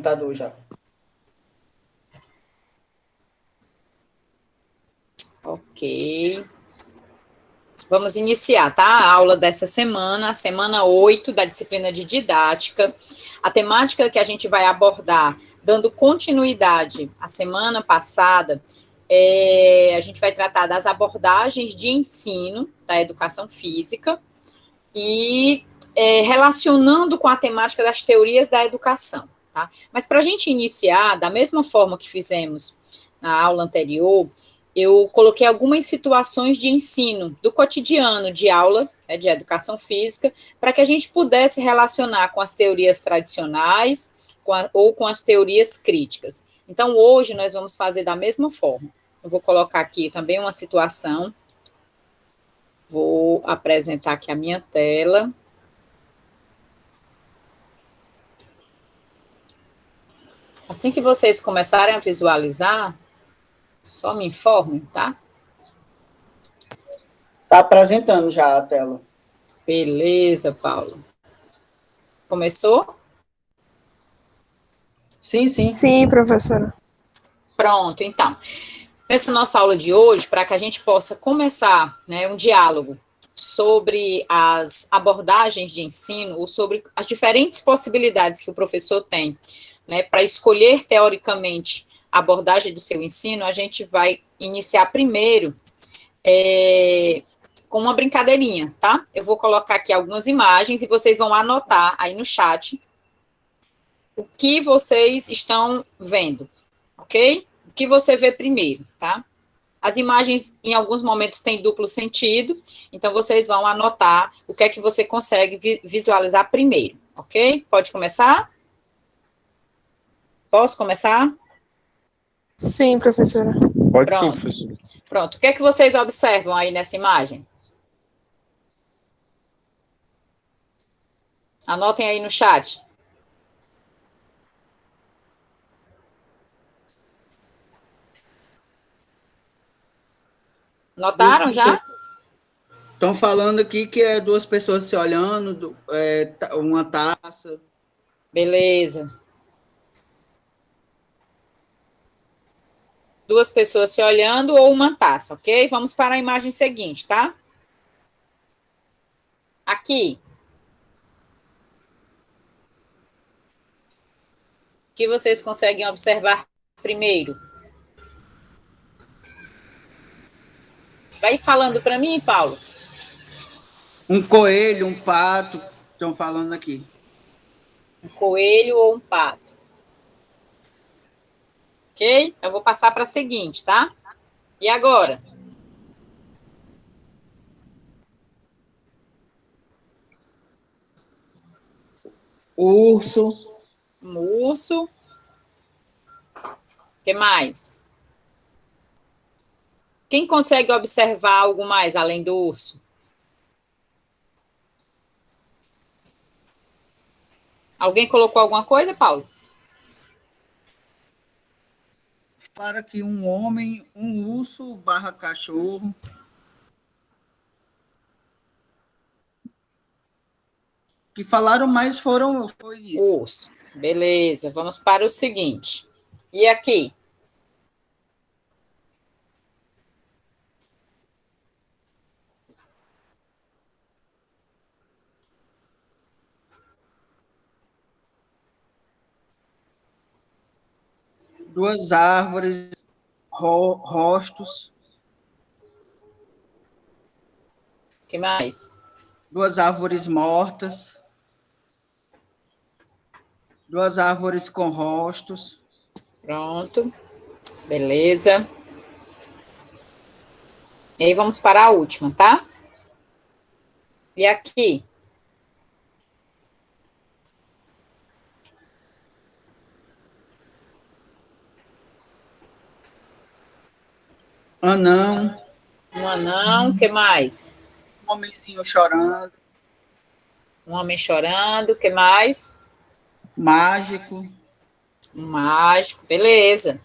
computador já. Ok. Vamos iniciar, tá? A aula dessa semana, a semana 8 da disciplina de didática. A temática que a gente vai abordar, dando continuidade à semana passada, a gente vai tratar das abordagens de ensino da educação física e relacionando com a temática das teorias da educação, tá? Mas para a gente iniciar, da mesma forma que fizemos na aula anterior, eu coloquei algumas situações de ensino do cotidiano de aula, de educação física, para que a gente pudesse relacionar com as teorias tradicionais ou com as teorias críticas. Então, hoje nós vamos fazer da mesma forma. Eu vou colocar aqui também uma situação. Vou apresentar aqui a minha tela. Assim que vocês começarem a visualizar, só me informem, tá? Está apresentando já a tela. Beleza, Paulo. Começou? Sim, sim. Sim, professora. Pronto, então. Nessa nossa aula de hoje, para que a gente possa começar, né, um diálogo sobre as abordagens de ensino, ou sobre as diferentes possibilidades que o professor tem, né, para escolher teoricamente a abordagem do seu ensino, a gente vai iniciar primeiro com uma brincadeirinha, tá? Eu vou colocar aqui algumas imagens e vocês vão anotar aí no chat o que vocês estão vendo, ok? O que você vê primeiro, tá? As imagens, em alguns momentos, têm duplo sentido, então vocês vão anotar o que é que você consegue visualizar primeiro, ok? Pode começar? Posso começar? Sim, professora. Pode sim, Pronto. professor. Pronto. O que é que vocês observam aí nessa imagem? Anotem aí no chat. Notaram já? Estão falando aqui que é duas pessoas se olhando, uma taça. Beleza. Duas pessoas se olhando ou uma taça, ok? Vamos para a imagem seguinte, tá? Aqui. O que vocês conseguem observar primeiro? Vai falando para mim, Paulo. Um coelho, um pato, estão falando aqui. Um coelho ou um pato. Ok? Eu vou passar para a seguinte, tá? E agora? Urso. Um urso. O que mais? Quem consegue observar algo mais além do urso? Alguém colocou alguma coisa, Paulo? Falaram aqui um homem, um urso barra cachorro. Que falaram mais foi isso. Urso. Beleza, vamos para o seguinte. E aqui? Duas árvores, rostos. O que mais? Duas árvores mortas. Duas árvores com rostos. Pronto. Beleza. E aí vamos para a última, tá? E aqui? Anão. Um anão, o que mais? Um homenzinho chorando. Um homem chorando, o que mais? Mágico. Um mágico, beleza.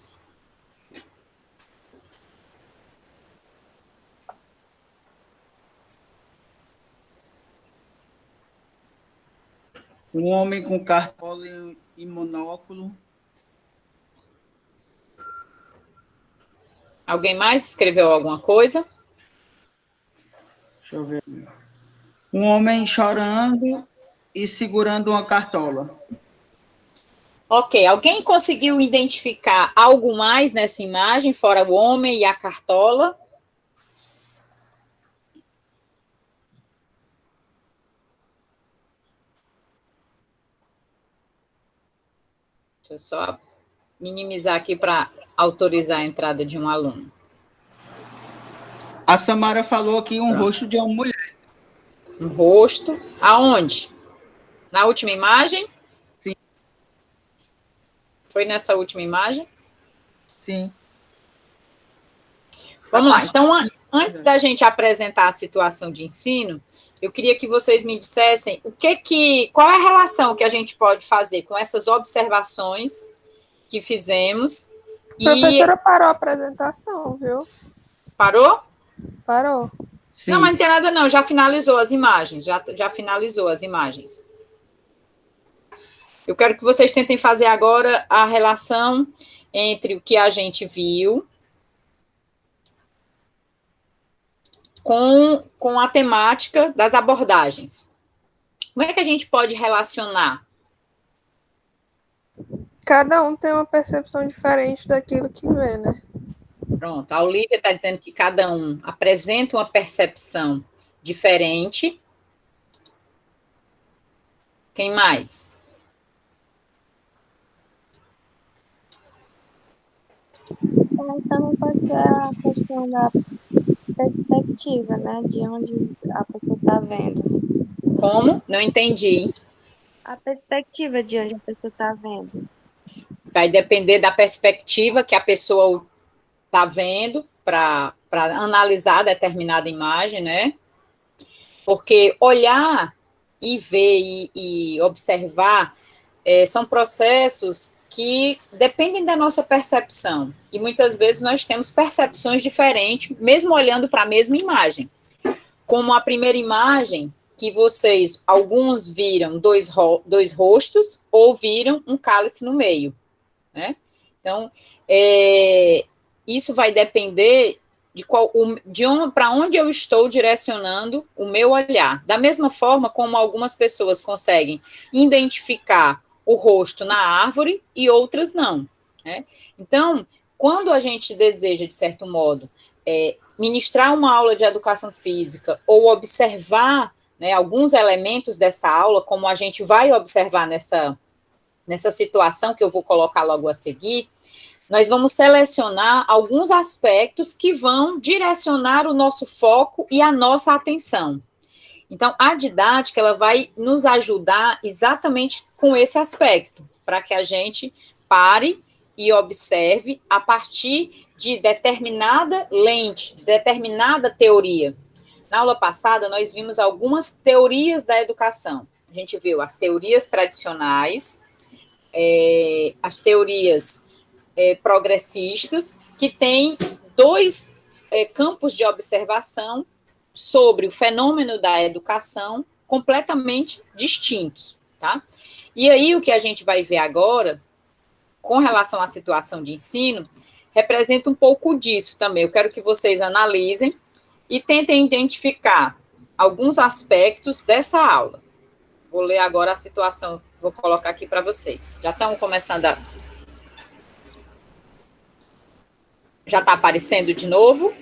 Um homem com cartola e monóculo. Alguém mais escreveu alguma coisa? Deixa eu ver. Um homem chorando e segurando uma cartola. Ok, alguém conseguiu identificar algo mais nessa imagem, fora o homem e a cartola? Deixa eu só minimizar aqui para autorizar a entrada de um aluno. A Samara falou aqui um Pronto. rosto de uma mulher. Um rosto. Aonde? Na última imagem? Sim. Foi nessa última imagem? Sim. Vamos lá. Então, antes da gente apresentar a situação de ensino, eu queria que vocês me dissessem qual é a relação que a gente pode fazer com essas observações que fizemos. A professora parou a apresentação, viu? Parou? Parou. Sim. Não, mas não tem nada não, já finalizou as imagens, já finalizou as imagens. Eu quero que vocês tentem fazer agora a relação entre o que a gente viu com a temática das abordagens. Como é que a gente pode relacionar? Cada um tem uma percepção diferente daquilo que vê, né? Pronto, a Olivia está dizendo que cada um apresenta uma percepção diferente. Quem mais? Também pode ser a questão da perspectiva, né? De onde a pessoa está vendo. Como? Não entendi. A perspectiva de onde a pessoa está vendo. Vai depender da perspectiva que a pessoa está vendo para analisar determinada imagem, né? Porque olhar e ver e observar são processos que dependem da nossa percepção. E muitas vezes nós temos percepções diferentes, mesmo olhando para a mesma imagem. Como a primeira imagem, que alguns viram dois rostos, ou viram um cálice no meio, né? Então, isso vai depender para onde eu estou direcionando o meu olhar. Da mesma forma como algumas pessoas conseguem identificar o rosto na árvore e outras não, né? Então, quando a gente deseja, de certo modo, ministrar uma aula de educação física ou observar, né, alguns elementos dessa aula, como a gente vai observar nessa situação que eu vou colocar logo a seguir, nós vamos selecionar alguns aspectos que vão direcionar o nosso foco e a nossa atenção. Então, a didática, ela vai nos ajudar exatamente com esse aspecto, para que a gente pare e observe a partir de determinada lente, de determinada teoria. Na aula passada, nós vimos algumas teorias da educação. A gente viu as teorias tradicionais, as teorias progressistas, que têm dois campos de observação sobre o fenômeno da educação completamente distintos, tá? E aí, o que a gente vai ver agora, com relação à situação de ensino, representa um pouco disso também. Eu quero que vocês analisem e tentem identificar alguns aspectos dessa aula. Vou ler agora a situação, vou colocar aqui para vocês. Já estão começando a... Já está aparecendo de novo?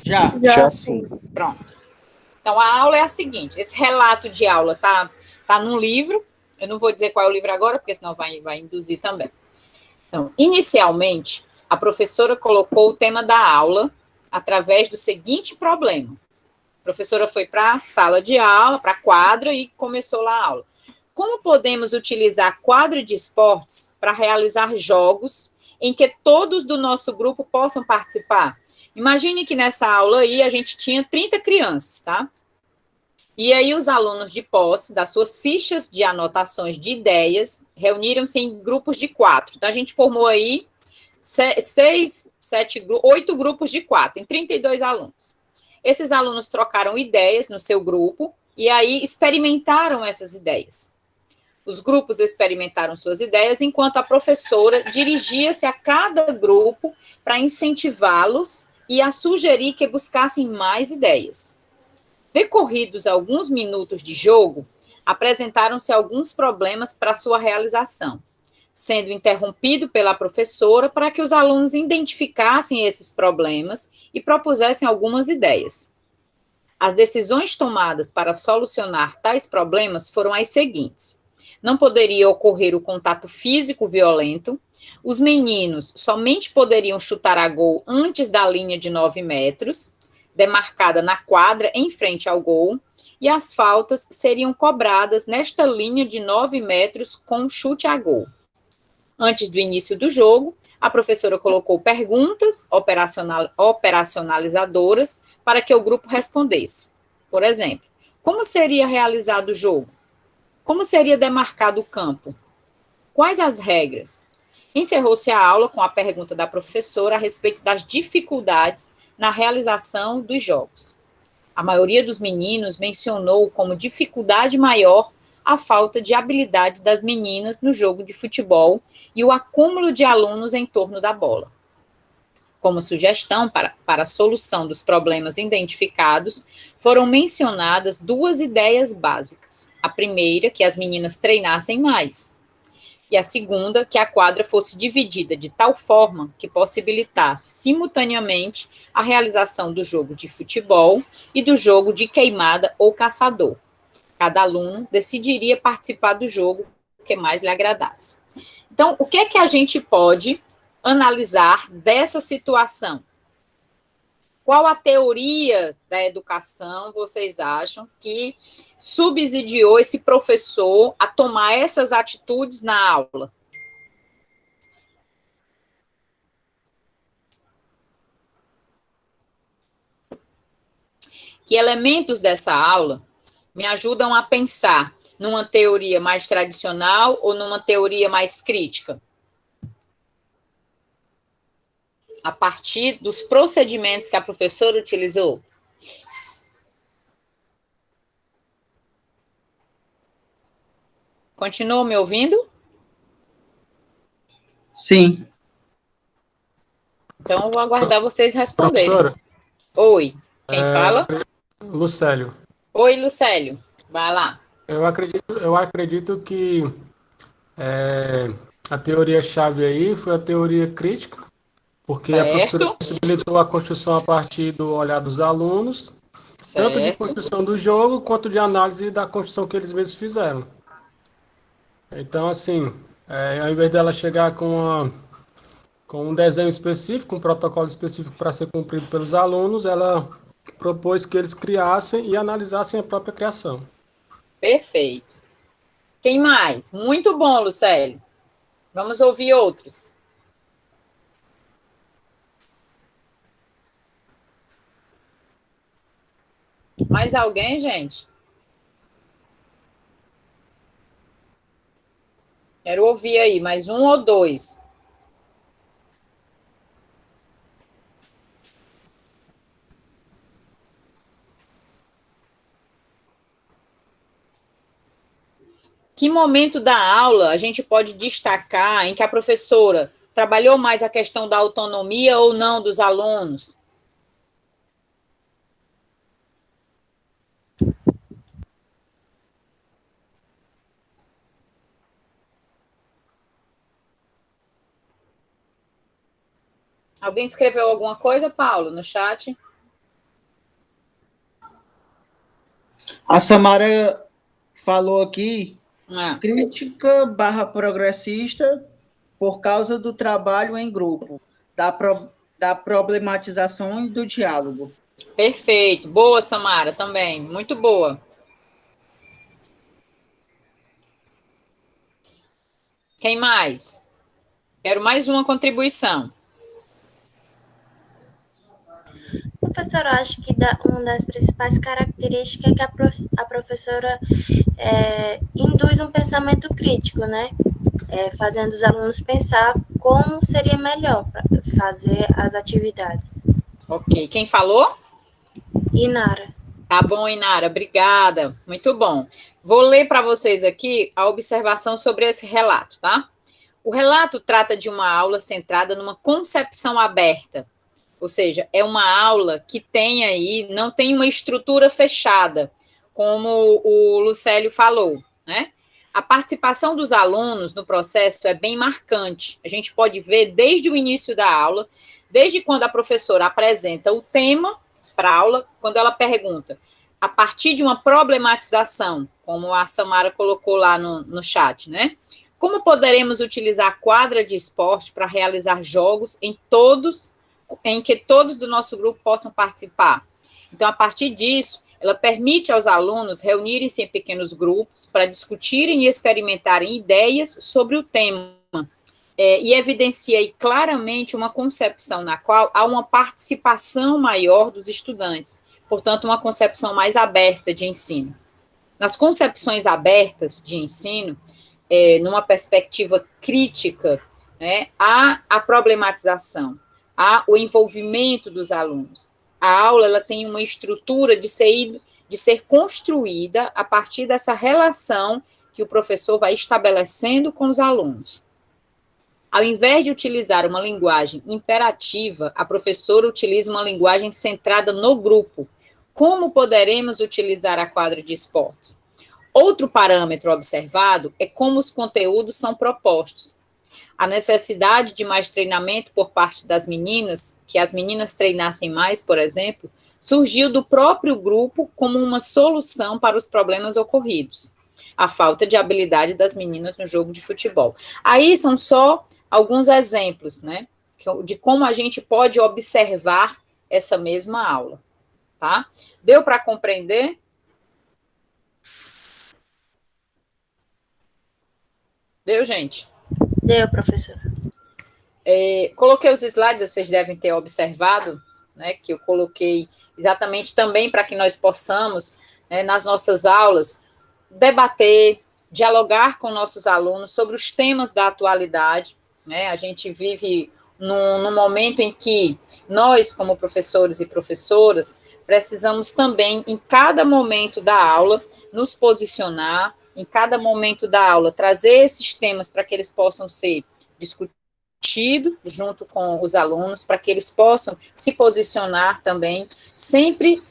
Já sim. Pronto. Então, a aula é a seguinte, esse relato de aula tá num livro, eu não vou dizer qual é o livro agora, porque senão vai induzir também. Então, inicialmente, a professora colocou o tema da aula através do seguinte problema. A professora foi para a sala de aula, para a quadra, e começou lá a aula. Como podemos utilizar a quadra de esportes para realizar jogos em que todos do nosso grupo possam participar? Imagine que nessa aula aí a gente tinha 30 crianças, tá? E aí os alunos de posse, das suas fichas de anotações de ideias, reuniram-se em grupos de 4. Então, a gente formou aí 8 grupos de 4, em 32 alunos. Esses alunos trocaram ideias no seu grupo e aí experimentaram essas ideias. Os grupos experimentaram suas ideias, enquanto a professora dirigia-se a cada grupo para incentivá-los e a sugerir que buscassem mais ideias. Decorridos alguns minutos de jogo, apresentaram-se alguns problemas para sua realização, sendo interrompido pela professora para que os alunos identificassem esses problemas e propusessem algumas ideias. As decisões tomadas para solucionar tais problemas foram as seguintes: não poderia ocorrer o contato físico violento, os meninos somente poderiam chutar a gol antes da linha de 9 metros, demarcada na quadra em frente ao gol, e as faltas seriam cobradas nesta linha de 9 metros com chute a gol. Antes do início do jogo, a professora colocou perguntas operacionalizadoras para que o grupo respondesse. Por exemplo, como seria realizado o jogo? Como seria demarcado o campo? Quais as regras? Encerrou-se a aula com a pergunta da professora a respeito das dificuldades na realização dos jogos. A maioria dos meninos mencionou como dificuldade maior a falta de habilidade das meninas no jogo de futebol e o acúmulo de alunos em torno da bola. Como sugestão para a solução dos problemas identificados, foram mencionadas 2 ideias básicas. A primeira, que as meninas treinassem mais. E a segunda, que a quadra fosse dividida de tal forma que possibilitasse simultaneamente a realização do jogo de futebol e do jogo de queimada ou caçador. Cada aluno decidiria participar do jogo que mais lhe agradasse. Então, o que é que a gente pode analisar dessa situação? Qual a teoria da educação vocês acham que subsidiou esse professor a tomar essas atitudes na aula? Que elementos dessa aula me ajudam a pensar numa teoria mais tradicional ou numa teoria mais crítica? A partir dos procedimentos que a professora utilizou? Continua me ouvindo? Sim. Então, eu vou aguardar vocês responderem. Professora? Oi, quem fala? Lucélio. Oi, Lucélio, vai lá. Eu acredito que a teoria-chave aí foi a teoria crítica, porque a professora possibilitou a construção a partir do olhar dos alunos, tanto de construção do jogo, quanto de análise da construção que eles mesmos fizeram. Então, assim, ao invés dela chegar com um desenho específico, um protocolo específico para ser cumprido pelos alunos, ela propôs que eles criassem e analisassem a própria criação. Perfeito. Quem mais? Muito bom, Lucélio. Vamos ouvir outros. Mais alguém, gente? Quero ouvir aí, mais um ou dois. Que momento da aula a gente pode destacar em que a professora trabalhou mais a questão da autonomia ou não dos alunos? Alguém escreveu alguma coisa, Paulo, no chat? A Samara falou aqui, crítica / progressista por causa do trabalho em grupo, da problematização e do diálogo. Perfeito. Boa, Samara, também. Muito boa. Quem mais? Quero mais uma contribuição. Professora, eu acho que uma das principais características é que a professora induz um pensamento crítico, né? Fazendo os alunos pensar como seria melhor para fazer as atividades. Ok. Quem falou? Inara. Tá bom, Inara. Obrigada. Muito bom. Vou ler para vocês aqui a observação sobre esse relato, tá? O relato trata de uma aula centrada numa concepção aberta, ou seja, é uma aula que tem aí, não tem uma estrutura fechada, como o Lucélio falou, né? A participação dos alunos no processo é bem marcante. A gente pode ver desde o início da aula, desde quando a professora apresenta o tema para a aula, quando ela pergunta, a partir de uma problematização, como a Samara colocou lá no chat, né? Como poderemos utilizar a quadra de esporte para realizar jogos em que todos do nosso grupo possam participar? Então, a partir disso, ela permite aos alunos reunirem-se em pequenos grupos para discutirem e experimentarem ideias sobre o tema, e evidencia aí claramente uma concepção na qual há uma participação maior dos estudantes, portanto, uma concepção mais aberta de ensino. Nas concepções abertas de ensino, numa perspectiva crítica, né, há a problematização, há o envolvimento dos alunos. A aula ela tem uma estrutura de ser construída a partir dessa relação que o professor vai estabelecendo com os alunos. Ao invés de utilizar uma linguagem imperativa, a professora utiliza uma linguagem centrada no grupo. Como poderemos utilizar a quadra de esportes? Outro parâmetro observado é como os conteúdos são propostos. A necessidade de mais treinamento por parte das meninas, que as meninas treinassem mais, por exemplo, surgiu do próprio grupo como uma solução para os problemas ocorridos. A falta de habilidade das meninas no jogo de futebol. Aí são só alguns exemplos, né, de como a gente pode observar essa mesma aula, tá? Deu para compreender? Deu, gente? Deu, professora. Coloquei os slides, vocês devem ter observado, né, que eu coloquei exatamente também para que nós possamos, né, nas nossas aulas, debater, dialogar com nossos alunos sobre os temas da atualidade, né? A gente vive num momento em que nós, como professores e professoras, precisamos também, em cada momento da aula, nos posicionar, em cada momento da aula, trazer esses temas para que eles possam ser discutidos junto com os alunos, para que eles possam se posicionar também, sempre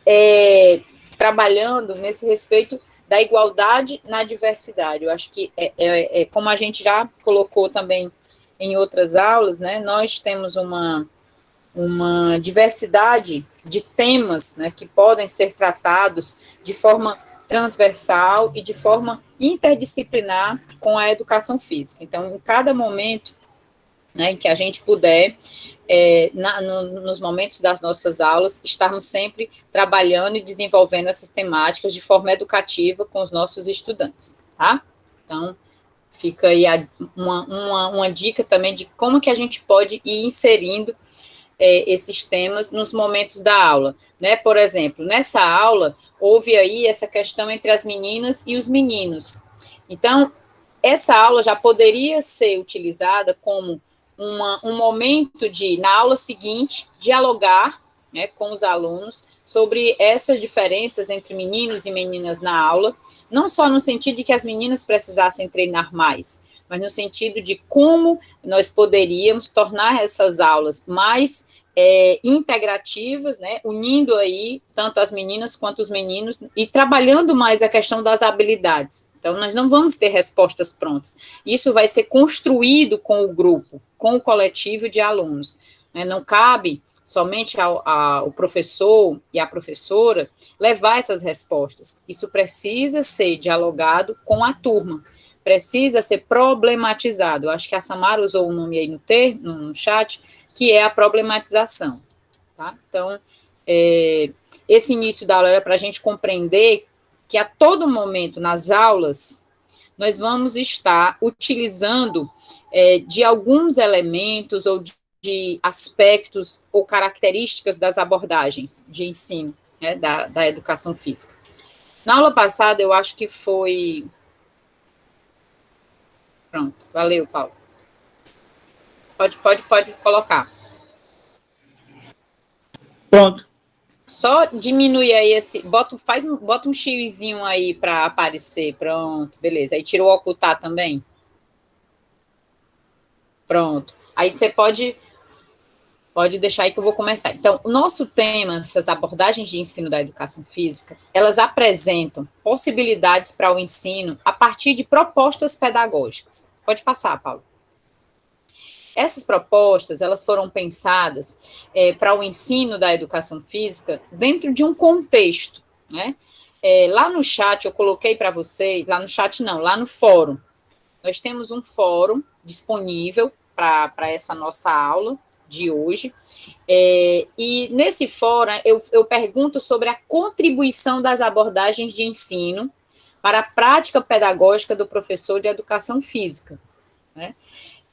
trabalhando nesse respeito da igualdade na diversidade. Eu acho que, como a gente já colocou também em outras aulas, né, nós temos uma diversidade de temas, né, que podem ser tratados de forma transversal e de forma interdisciplinar com a educação física. Então, em cada momento, né, em que a gente puder, nos momentos das nossas aulas, estarmos sempre trabalhando e desenvolvendo essas temáticas de forma educativa com os nossos estudantes, tá? Então, fica aí uma dica também de como que a gente pode ir inserindo esses temas nos momentos da aula, né? Por exemplo, nessa aula, houve aí essa questão entre as meninas e os meninos. Então, essa aula já poderia ser utilizada como um momento de, na aula seguinte, dialogar, né, com os alunos sobre essas diferenças entre meninos e meninas na aula, não só no sentido de que as meninas precisassem treinar mais, mas no sentido de como nós poderíamos tornar essas aulas mais integrativas, né, unindo aí tanto as meninas quanto os meninos e trabalhando mais a questão das habilidades. Então, nós não vamos ter respostas prontas. Isso vai ser construído com o grupo, com o coletivo de alunos, né? Não cabe somente ao professor e à professora levar essas respostas. Isso precisa ser dialogado com a turma, precisa ser problematizado. Eu acho que a Samara usou o nome aí no chat, que é a problematização, tá? Então, esse início da aula era para a gente compreender que a todo momento nas aulas nós vamos estar utilizando de alguns elementos ou de aspectos ou características das abordagens de ensino, né, da educação física. Na aula passada, eu acho que foi... Pronto, valeu, Paulo. Pode colocar. Pronto. Só diminui aí bota um xizinho aí para aparecer, pronto, beleza. Aí tira o ocultar também. Pronto. Aí você pode deixar aí que eu vou começar. Então, o nosso tema, essas abordagens de ensino da educação física, elas apresentam possibilidades para o ensino a partir de propostas pedagógicas. Pode passar, Paulo. Essas propostas, elas foram pensadas para o ensino da educação física dentro de um contexto, né? Lá no chat, eu coloquei para vocês, lá no fórum, nós temos um fórum disponível para essa nossa aula de hoje, e nesse fórum eu pergunto sobre a contribuição das abordagens de ensino para a prática pedagógica do professor de educação física, né?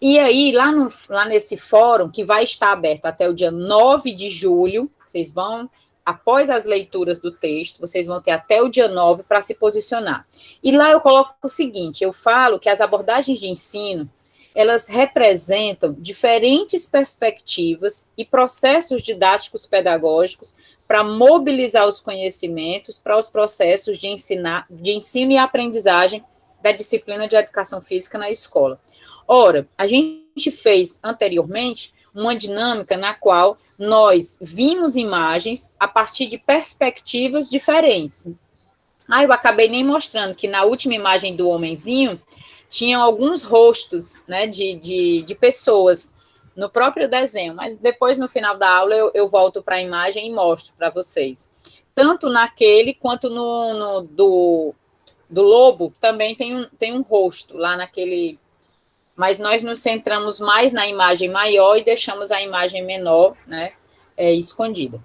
E aí, lá nesse fórum, que vai estar aberto até o dia 9 de julho, vocês vão, após as leituras do texto, vocês vão ter até o dia 9 para se posicionar. E lá eu coloco o seguinte, eu falo que as abordagens de ensino, elas representam diferentes perspectivas e processos didáticos pedagógicos para mobilizar os conhecimentos para os processos de ensino e aprendizagem da disciplina de educação física na escola. Ora, a gente fez anteriormente uma dinâmica na qual nós vimos imagens a partir de perspectivas diferentes. Eu acabei nem mostrando que na última imagem do homenzinho tinham alguns rostos, né, de pessoas no próprio desenho, mas depois no final da aula eu volto para a imagem e mostro para vocês. Tanto naquele quanto do lobo também tem um rosto lá naquele, mas nós nos centramos mais na imagem maior e deixamos a imagem menor, né, escondida.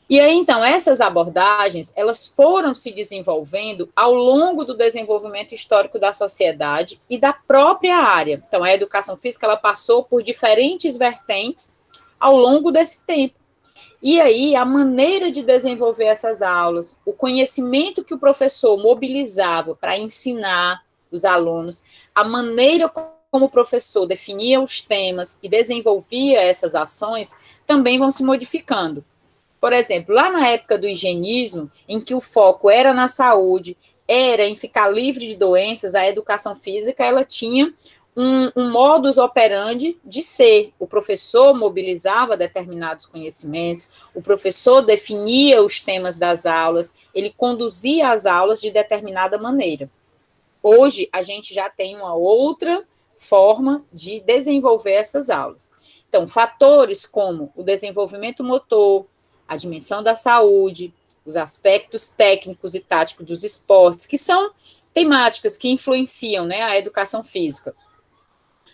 E aí, então, essas abordagens, elas foram se desenvolvendo ao longo do desenvolvimento histórico da sociedade e da própria área. Então, a educação física, ela passou por diferentes vertentes ao longo desse tempo. E aí, a maneira de desenvolver essas aulas, o conhecimento que o professor mobilizava para ensinar os alunos, a maneira como o professor definia os temas e desenvolvia essas ações, também vão se modificando. Por exemplo, lá na época do higienismo, em que o foco era na saúde, era em ficar livre de doenças, a educação física, ela tinha um modus operandi de ser. O professor mobilizava determinados conhecimentos, o professor definia os temas das aulas, ele conduzia as aulas de determinada maneira. Hoje, a gente já tem uma outra forma de desenvolver essas aulas. Então, fatores como o desenvolvimento motor, a dimensão da saúde, os aspectos técnicos e táticos dos esportes, que são temáticas que influenciam, né, a educação física.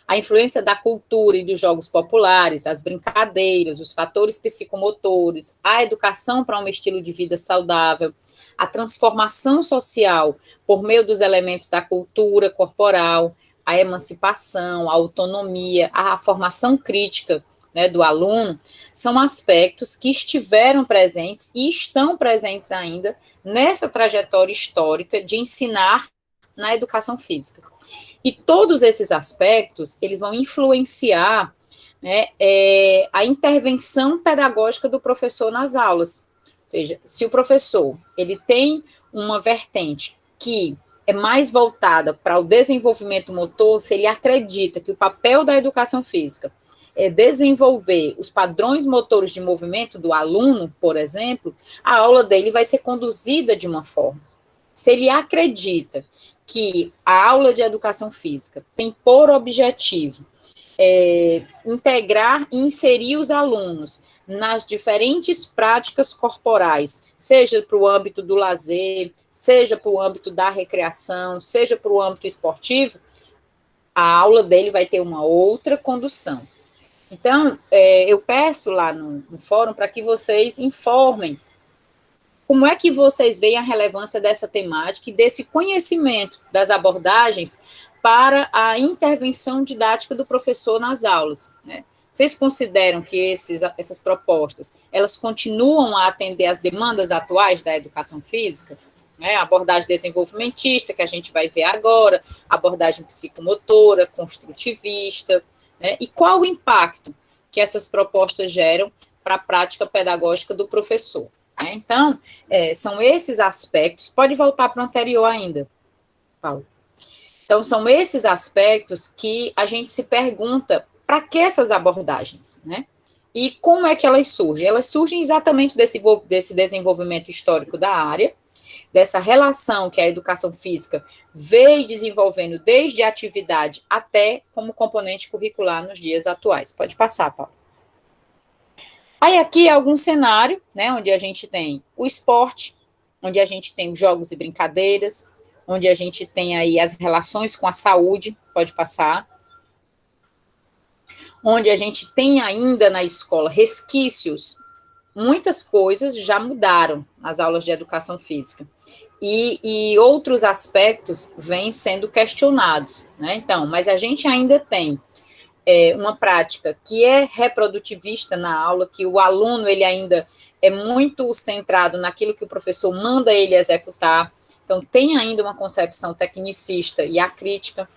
A influência da cultura e dos jogos populares, as brincadeiras, os fatores psicomotores, a educação para um estilo de vida saudável, a transformação social por meio dos elementos da cultura corporal, a emancipação, a autonomia, a formação crítica, né, do aluno, são aspectos que estiveram presentes e estão presentes ainda nessa trajetória histórica de ensinar na educação física. E todos esses aspectos, eles vão influenciar, né, a intervenção pedagógica do professor nas aulas. Ou seja, se o professor ele tem uma vertente que é mais voltada para o desenvolvimento motor, se ele acredita que o papel da educação física é desenvolver os padrões motores de movimento do aluno, por exemplo, a aula dele vai ser conduzida de uma forma. Se ele acredita que a aula de educação física tem por objetivo integrar e inserir os alunos nas diferentes práticas corporais, seja para o âmbito do lazer, seja para o âmbito da recreação, seja para o âmbito esportivo, a aula dele vai ter uma outra condução. Então, eu peço lá no fórum para que vocês informem como é que vocês veem a relevância dessa temática e desse conhecimento das abordagens para a intervenção didática do professor nas aulas, né? Vocês consideram que essas propostas, elas continuam a atender às demandas atuais da educação física? Né? A abordagem desenvolvimentista, que a gente vai ver agora, abordagem psicomotora, construtivista, né? E qual o impacto que essas propostas geram para a prática pedagógica do professor? né? Então, são esses aspectos, pode voltar para o anterior ainda, Paulo. Então, são esses aspectos que a gente se pergunta, para que essas abordagens, né? E como é que elas surgem? Elas surgem exatamente desse desenvolvimento histórico da área, dessa relação que a educação física veio desenvolvendo desde a atividade até como componente curricular nos dias atuais. Pode passar, Paulo. Aí aqui é algum cenário, né, onde a gente tem o esporte, onde a gente tem os jogos e brincadeiras, onde a gente tem aí as relações com a saúde, pode passar, onde a gente tem ainda na escola resquícios, muitas coisas já mudaram nas aulas de educação física, e outros aspectos vêm sendo questionados, né? Então, mas a gente ainda tem uma prática que é reprodutivista na aula, que o aluno, ele ainda é muito centrado naquilo que o professor manda ele executar, então tem ainda uma concepção tecnicista e acrítica.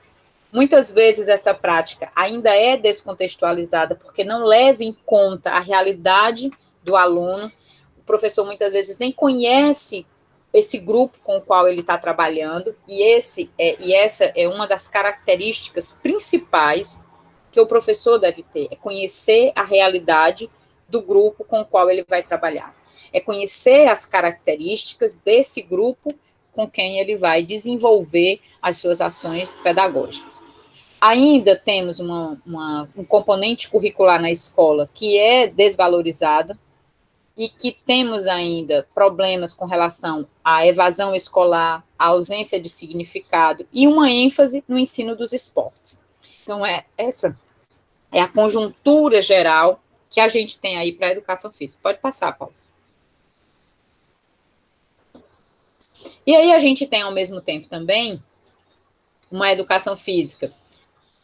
Muitas vezes essa prática ainda é descontextualizada, porque não leva em conta a realidade do aluno, o professor muitas vezes nem conhece esse grupo com o qual ele está trabalhando, e essa é uma das características principais que o professor deve ter, é conhecer a realidade do grupo com o qual ele vai trabalhar, é conhecer as características desse grupo com quem ele vai desenvolver as suas ações pedagógicas. Ainda temos um componente curricular na escola que é desvalorizada e que temos ainda problemas com relação à evasão escolar, à ausência de significado e uma ênfase no ensino dos esportes. Então, essa é a conjuntura geral que a gente tem aí para a educação física. Pode passar, Paulo. E aí a gente tem, ao mesmo tempo, também, uma educação física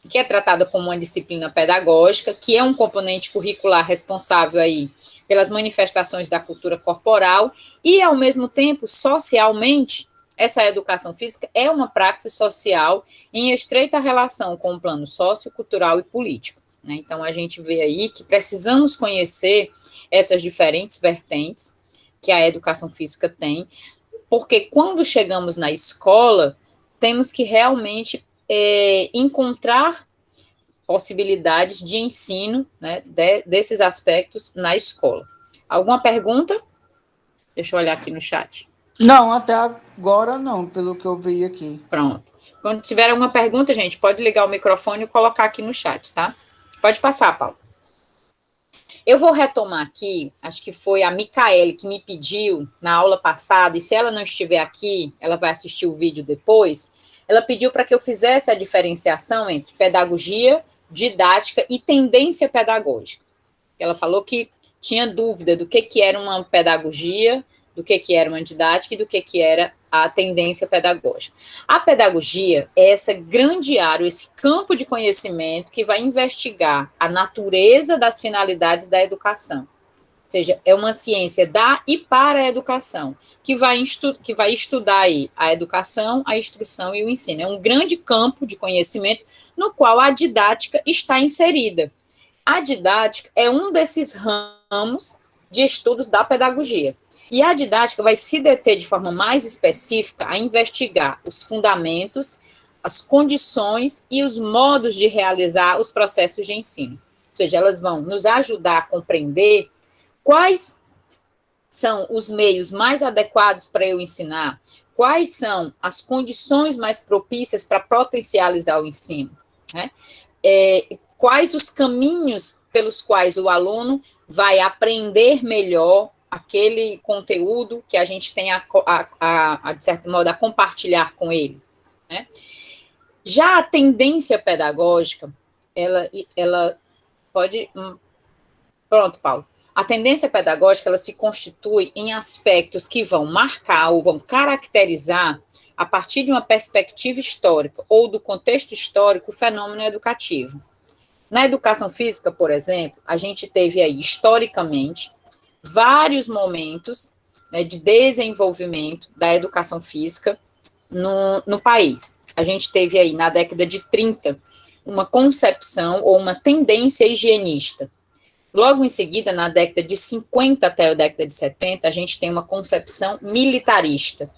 que é tratada como uma disciplina pedagógica, que é um componente curricular responsável aí pelas manifestações da cultura corporal e, ao mesmo tempo, socialmente, essa educação física é uma praxis social em estreita relação com o plano sociocultural e político, né? Então, a gente vê aí que precisamos conhecer essas diferentes vertentes que a educação física tem, porque quando chegamos na escola, temos que realmente encontrar possibilidades de ensino, né, desses aspectos na escola. Alguma pergunta? Deixa eu olhar aqui no chat. Não, até agora não, pelo que eu vi aqui. Pronto. Quando tiver alguma pergunta, gente, pode ligar o microfone e colocar aqui no chat, tá? Pode passar, Paulo. Eu vou retomar aqui, acho que foi a Micaele que me pediu na aula passada, e se ela não estiver aqui, ela vai assistir o vídeo depois, ela pediu para que eu fizesse a diferenciação entre pedagogia, didática e tendência pedagógica. Ela falou que tinha dúvida do que era uma pedagogia, do que era uma didática e do que era a tendência pedagógica. A pedagogia é essa grande área, esse campo de conhecimento que vai investigar a natureza das finalidades da educação. Ou seja, é uma ciência da e para a educação, que vai estudar aí a educação, a instrução e o ensino. É um grande campo de conhecimento no qual a didática está inserida. A didática é um desses ramos de estudos da pedagogia. E a didática vai se deter de forma mais específica a investigar os fundamentos, as condições e os modos de realizar os processos de ensino. Ou seja, elas vão nos ajudar a compreender quais são os meios mais adequados para eu ensinar, quais são as condições mais propícias para potencializar o ensino, né? Quais os caminhos pelos quais o aluno vai aprender melhor aquele conteúdo que a gente tem de certo modo, a compartilhar com ele, né? Já a tendência pedagógica, ela pode... Pronto, Paulo. A tendência pedagógica, ela se constitui em aspectos que vão marcar ou vão caracterizar, a partir de uma perspectiva histórica ou do contexto histórico, o fenômeno educativo. Na educação física, por exemplo, a gente teve aí, historicamente, vários momentos, né, de desenvolvimento da educação física no país. A gente teve aí, na década de 30, uma concepção ou uma tendência higienista. Logo em seguida, na década de 50 até a década de 70, a gente tem uma concepção militarista.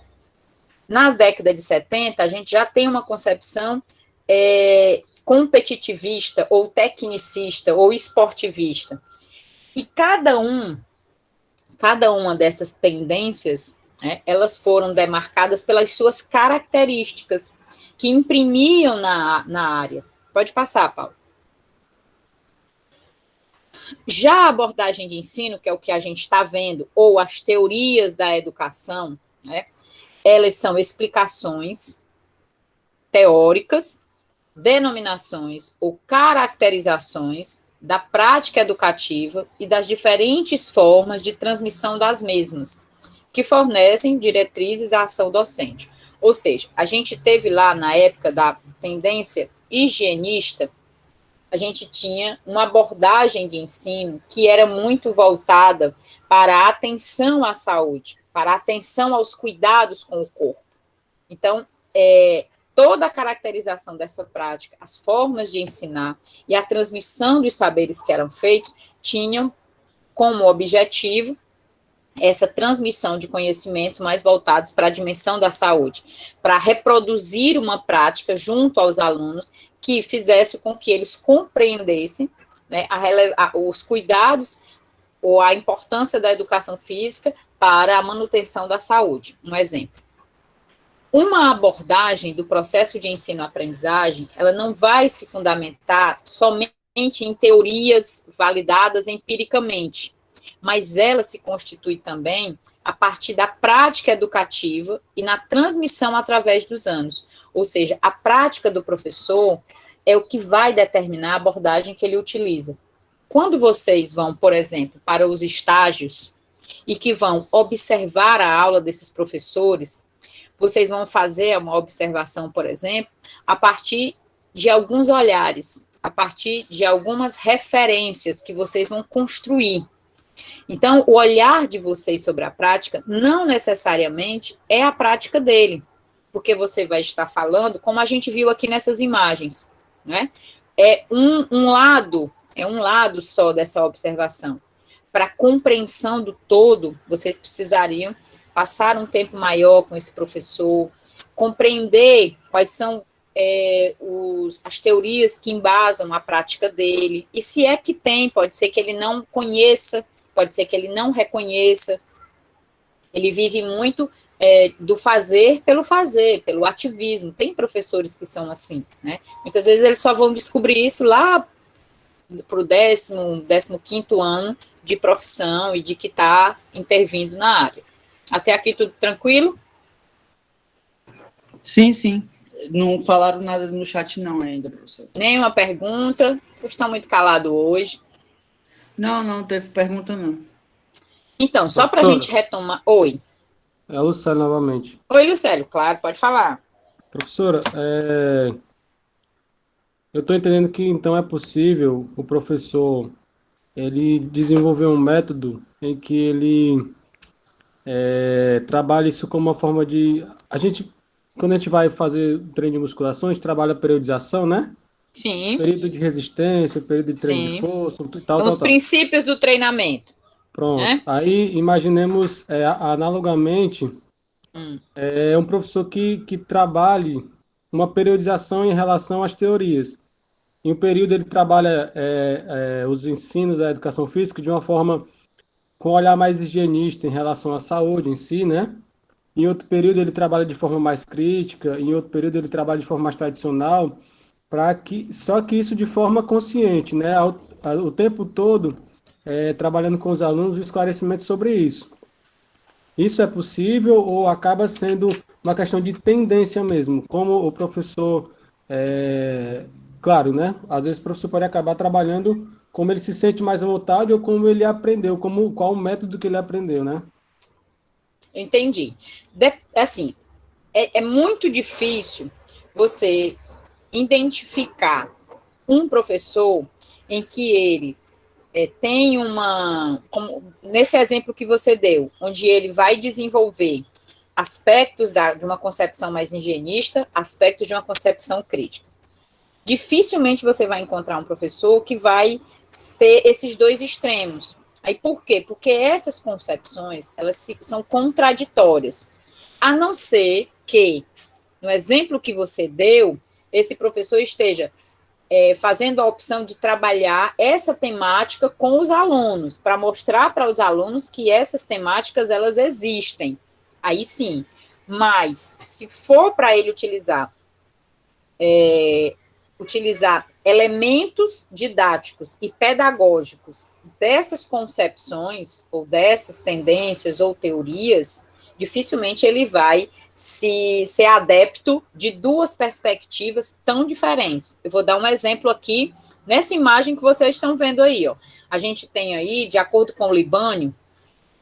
Na década de 70, a gente já tem uma concepção competitivista, ou tecnicista, ou esportivista. E cada uma dessas tendências, né, elas foram demarcadas pelas suas características, que imprimiam na área. Pode passar, Paulo. Já a abordagem de ensino, que é o que a gente está vendo, ou as teorias da educação, né, elas são explicações teóricas, denominações ou caracterizações da prática educativa e das diferentes formas de transmissão das mesmas, que fornecem diretrizes à ação docente. Ou seja, a gente teve lá na época da tendência higienista, a gente tinha uma abordagem de ensino que era muito voltada para a atenção à saúde, para a atenção aos cuidados com o corpo. Então, toda a caracterização dessa prática, as formas de ensinar e a transmissão dos saberes que eram feitos, tinham como objetivo essa transmissão de conhecimentos mais voltados para a dimensão da saúde, para reproduzir uma prática junto aos alunos que fizesse com que eles compreendessem, né, os cuidados ou a importância da educação física para a manutenção da saúde. Um exemplo. Uma abordagem do processo de ensino-aprendizagem, ela não vai se fundamentar somente em teorias validadas empiricamente, mas ela se constitui também a partir da prática educativa e na transmissão através dos anos. Ou seja, a prática do professor é o que vai determinar a abordagem que ele utiliza. Quando vocês vão, por exemplo, para os estágios e que vão observar a aula desses professores, vocês vão fazer uma observação, por exemplo, a partir de alguns olhares, a partir de algumas referências que vocês vão construir. Então, o olhar de vocês sobre a prática não necessariamente é a prática dele, porque você vai estar falando, como a gente viu aqui nessas imagens, né? É um lado só dessa observação. Para a compreensão do todo, vocês precisariam passar um tempo maior com esse professor, compreender quais são as teorias que embasam a prática dele, e se é que tem, pode ser que ele não conheça, pode ser que ele não reconheça. Ele vive muito do fazer, pelo ativismo. Tem professores que são assim, né? Muitas vezes eles só vão descobrir isso lá para o 15º ano de profissão e de que está intervindo na área. Até aqui tudo tranquilo? Sim, sim. Não falaram nada no chat não ainda, professor. Nenhuma pergunta? Está muito calado hoje. Não teve pergunta não. Então, só para a gente retomar... Oi. É o Lucélio novamente. Oi, Lucélio, claro, pode falar. Professora, eu estou entendendo que então é possível o professor ele desenvolver um método em que ele trabalha isso como uma forma de... Quando a gente vai fazer treino de musculação, a gente trabalha a periodização, né? Sim. Período de resistência, período de treino de força, tal. São os princípios do treinamento. Pronto. Aí, imaginemos, analogamente, um professor que trabalhe uma periodização em relação às teorias. Em um período ele trabalha os ensinos da educação física de uma forma com um olhar mais higienista em relação à saúde em si, né? Em outro período ele trabalha de forma mais crítica, em outro período ele trabalha de forma mais tradicional, só que isso de forma consciente, né? O tempo todo trabalhando com os alunos o esclarecimento sobre isso. Isso é possível ou acaba sendo uma questão de tendência mesmo? Como o professor, claro, né? Às vezes o professor pode acabar trabalhando como ele se sente mais à vontade ou como ele aprendeu, qual o método que ele aprendeu, né? Eu entendi. Assim, é muito difícil você identificar um professor em que ele tem nesse exemplo que você deu, onde ele vai desenvolver aspectos de uma concepção mais higienista, aspectos de uma concepção crítica. Dificilmente você vai encontrar um professor que vai ter esses dois extremos. Aí por quê? Porque essas concepções, elas são contraditórias, a não ser que, no exemplo que você deu, esse professor esteja fazendo a opção de trabalhar essa temática com os alunos, para mostrar para os alunos que essas temáticas, elas existem. Aí sim. Mas, se for para ele utilizar elementos didáticos e pedagógicos dessas concepções, ou dessas tendências ou teorias, dificilmente ele vai ser adepto de duas perspectivas tão diferentes. Eu vou dar um exemplo aqui, nessa imagem que vocês estão vendo aí, ó. A gente tem aí, de acordo com o Libânio,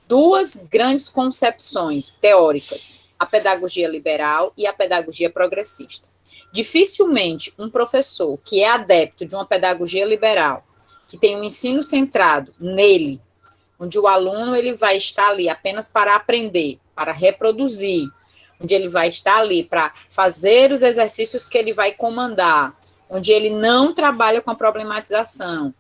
duas grandes concepções teóricas, a pedagogia liberal e a pedagogia progressista. Dificilmente um professor que é adepto de uma pedagogia liberal, que tem um ensino centrado nele, onde o aluno ele vai estar ali apenas para aprender, para reproduzir, onde ele vai estar ali para fazer os exercícios que ele vai comandar, onde ele não trabalha com a problematização.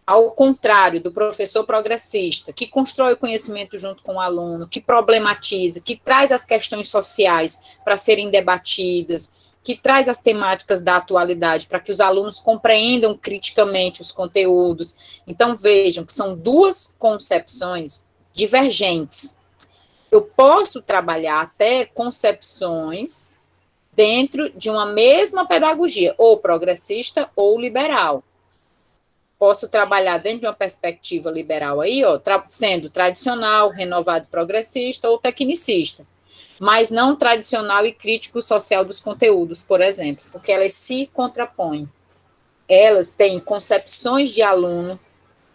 Ao contrário do professor progressista, que constrói o conhecimento junto com o aluno, que problematiza, que traz as questões sociais para serem debatidas, que traz as temáticas da atualidade para que os alunos compreendam criticamente os conteúdos. Então, vejam que são duas concepções divergentes. Eu posso trabalhar até concepções dentro de uma mesma pedagogia, ou progressista ou liberal. Posso trabalhar dentro de uma perspectiva liberal aí, ó, sendo tradicional, renovado progressista ou tecnicista, mas não tradicional e crítico social dos conteúdos, por exemplo, porque elas se contrapõem. Elas têm concepções de aluno,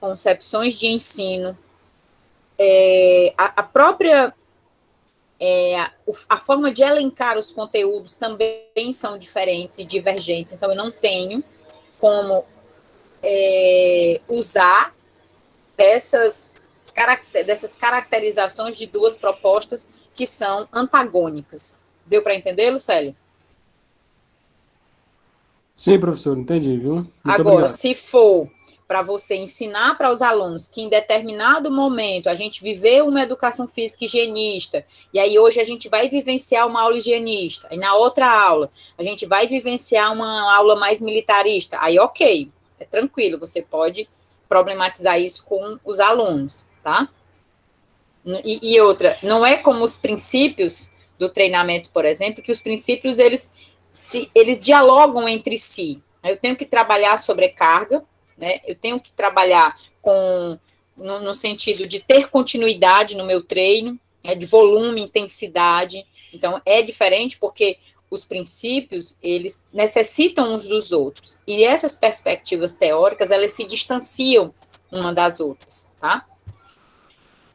concepções de ensino, a forma de elencar os conteúdos também são diferentes e divergentes, então eu não tenho como usar dessas caracterizações de duas propostas que são antagônicas. Deu para entender, Lucélio? Sim, professor, entendi, viu? Muito Agora, obrigado. se for para você ensinar para os alunos que em determinado momento a gente viveu uma educação física higienista, e aí hoje a gente vai vivenciar uma aula higienista, e na outra aula a gente vai vivenciar uma aula mais militarista, aí ok, é tranquilo, você pode problematizar isso com os alunos, tá? E outra, não é como os princípios do treinamento, por exemplo, que os princípios, eles dialogam entre si. Eu tenho que trabalhar a sobrecarga, né? Eu tenho que trabalhar no sentido de ter continuidade no meu treino, de volume, intensidade. Então, é diferente porque os princípios, eles necessitam uns dos outros. E essas perspectivas teóricas, elas se distanciam uma das outras, tá?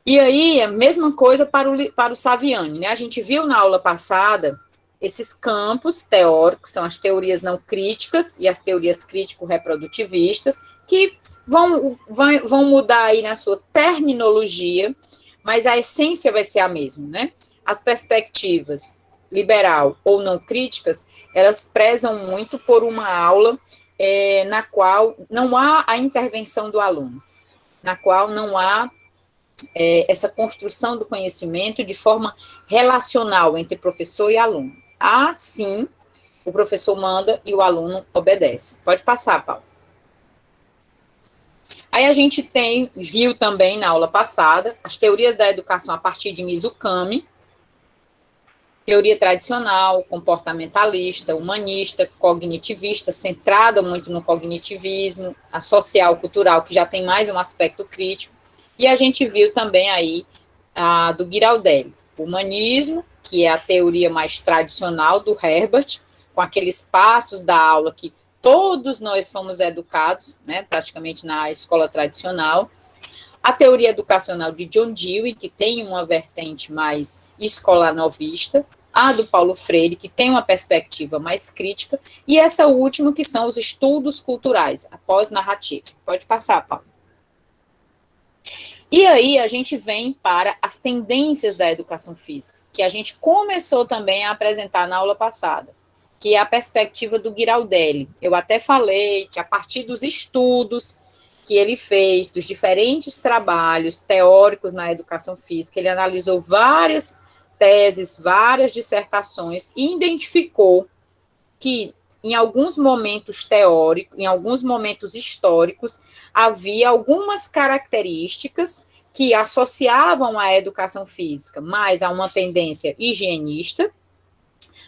E aí, a mesma coisa para o Saviani, né? A gente viu na aula passada esses campos teóricos, são as teorias não críticas e as teorias crítico-reprodutivistas, que vão mudar aí na sua terminologia, mas a essência vai ser a mesma, né? As perspectivas liberal ou não críticas, elas prezam muito por uma aula na qual não há a intervenção do aluno, na qual não há essa construção do conhecimento de forma relacional entre professor e aluno. Sim, o professor manda e o aluno obedece. Pode passar, Paulo. Aí a gente viu também na aula passada as teorias da educação a partir de Mizukami, teoria tradicional, comportamentalista, humanista, cognitivista, centrada muito no cognitivismo, a social, cultural, que já tem mais um aspecto crítico, e a gente viu também aí a do Ghirardelli, o humanismo, que é a teoria mais tradicional do Herbert, com aqueles passos da aula que todos nós fomos educados, né, praticamente na escola tradicional, a teoria educacional de John Dewey, que tem uma vertente mais escolar novista, a do Paulo Freire, que tem uma perspectiva mais crítica, e essa última, que são os estudos culturais, a pós-narrativa. Pode passar, Paulo. E aí a gente vem para as tendências da educação física, que a gente começou também a apresentar na aula passada, que é a perspectiva do Ghirardelli. Eu até falei que a partir dos estudos que ele fez dos diferentes trabalhos teóricos na educação física, ele analisou várias teses, várias dissertações e identificou que em alguns momentos teóricos, em alguns momentos históricos, havia algumas características que associavam a educação física mais a uma tendência higienista,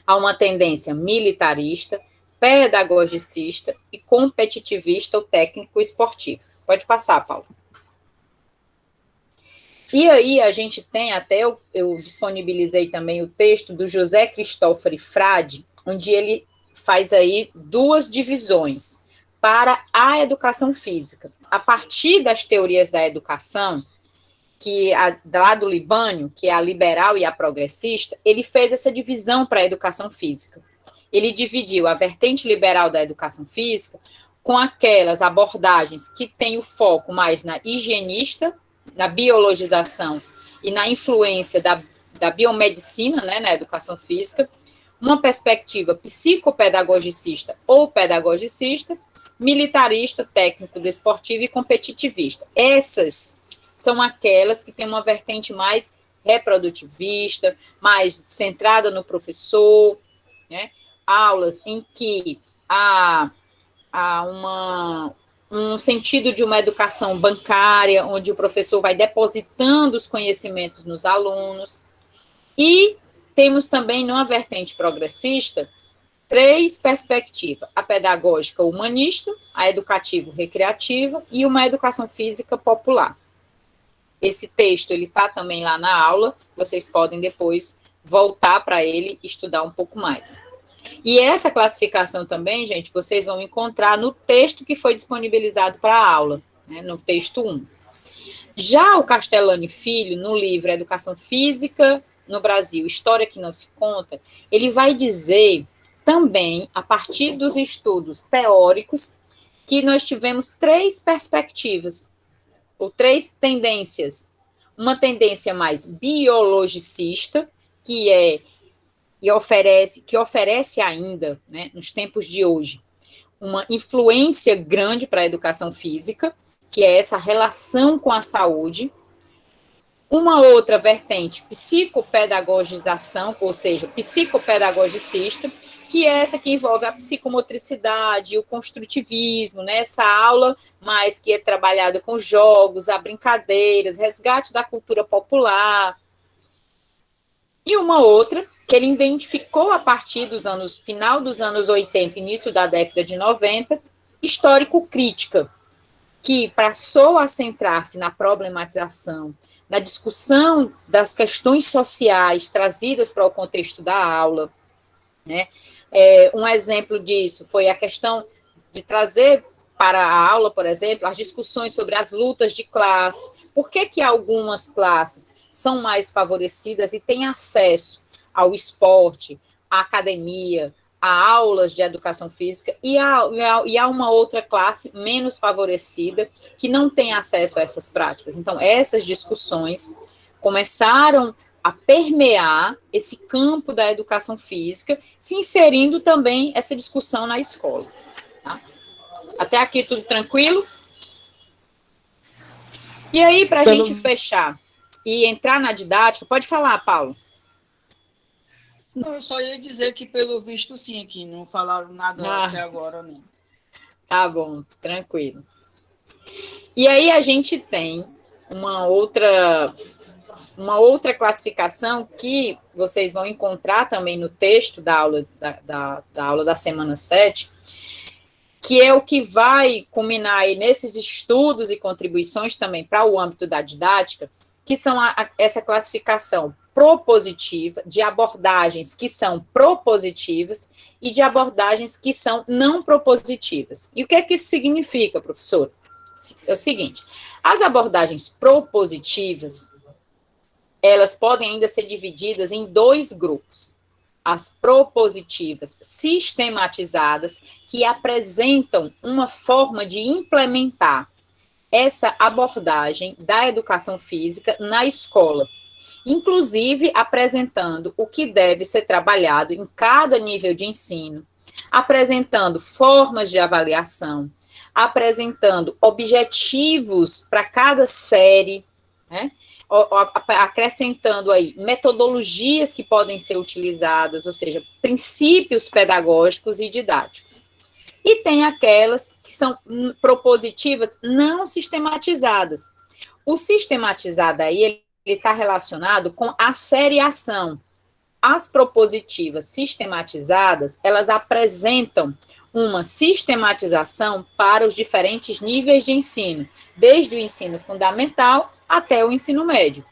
a uma tendência militarista, pedagogicista e competitivista ou técnico-esportivo. Pode passar, Paulo. E aí a gente tem até, eu disponibilizei também o texto do José Cristóforo Frade, onde ele faz aí duas divisões para a educação física. A partir das teorias da educação, lá do Libânio, que é a liberal e a progressista, ele fez essa divisão para a educação física. Ele dividiu a vertente liberal da educação física com aquelas abordagens que têm o foco mais na higienista, na biologização e na influência da biomedicina, né, na educação física, uma perspectiva psicopedagogicista ou pedagogicista, militarista, técnico, desportivo e competitivista. Essas são aquelas que têm uma vertente mais reprodutivista, mais centrada no professor, né? Aulas em que há um sentido de uma educação bancária, onde o professor vai depositando os conhecimentos nos alunos. E temos também, numa vertente progressista, 3 perspectivas: a pedagógica humanista, a educativo-recreativa e uma educação física popular. Esse texto, ele está também lá na aula, vocês podem depois voltar para ele e estudar um pouco mais. E essa classificação também, gente, vocês vão encontrar no texto que foi disponibilizado para a aula, né, no texto 1. Já o Castellani Filho, no livro Educação Física no Brasil, História que não se conta, ele vai dizer também, a partir dos estudos teóricos, que nós tivemos 3 perspectivas, ou 3 tendências. Uma tendência mais biologicista, que oferece ainda, né, nos tempos de hoje, uma influência grande para a educação física, que é essa relação com a saúde. Uma outra vertente, psicopedagogização, ou seja, psicopedagogicista, que é essa que envolve a psicomotricidade, o construtivismo, né, essa aula mais que é trabalhada com jogos, a brincadeiras, resgate da cultura popular. E uma outra, que ele identificou a partir dos final dos anos 80, início da década de 90, histórico-crítica, que passou a centrar-se na problematização, na discussão das questões sociais trazidas para o contexto da aula, né? Um exemplo disso foi a questão de trazer para a aula, por exemplo, as discussões sobre as lutas de classe. Por que algumas classes são mais favorecidas e têm acesso ao esporte, à academia, a aulas de educação física, e há uma outra classe menos favorecida que não tem acesso a essas práticas? Então, essas discussões começaram a permear esse campo da educação física, se inserindo também essa discussão na escola. Tá? Até aqui tudo tranquilo? E aí, para a gente fechar e entrar na didática, pode falar, Paulo. Não, eu só ia dizer que, pelo visto, sim, aqui não falaram nada até agora, não. Tá bom, tranquilo. E aí a gente tem uma outra classificação que vocês vão encontrar também no texto da aula da aula da semana 7, que é o que vai culminar aí nesses estudos e contribuições também para o âmbito da didática, que são essa classificação propositiva, de abordagens que são propositivas e de abordagens que são não propositivas. E o que é que isso significa, professor? É o seguinte: as abordagens propositivas, elas podem ainda ser divididas em 2 grupos. As propositivas sistematizadas, que apresentam uma forma de implementar essa abordagem da educação física na escola, inclusive apresentando o que deve ser trabalhado em cada nível de ensino, apresentando formas de avaliação, apresentando objetivos para cada série, né? Acrescentando aí metodologias que podem ser utilizadas, ou seja, princípios pedagógicos e didáticos. E tem aquelas que são propositivas não sistematizadas. O sistematizado aí, ele está relacionado com a seriação. As propositivas sistematizadas, elas apresentam uma sistematização para os diferentes níveis de ensino, desde o ensino fundamental até o ensino médio.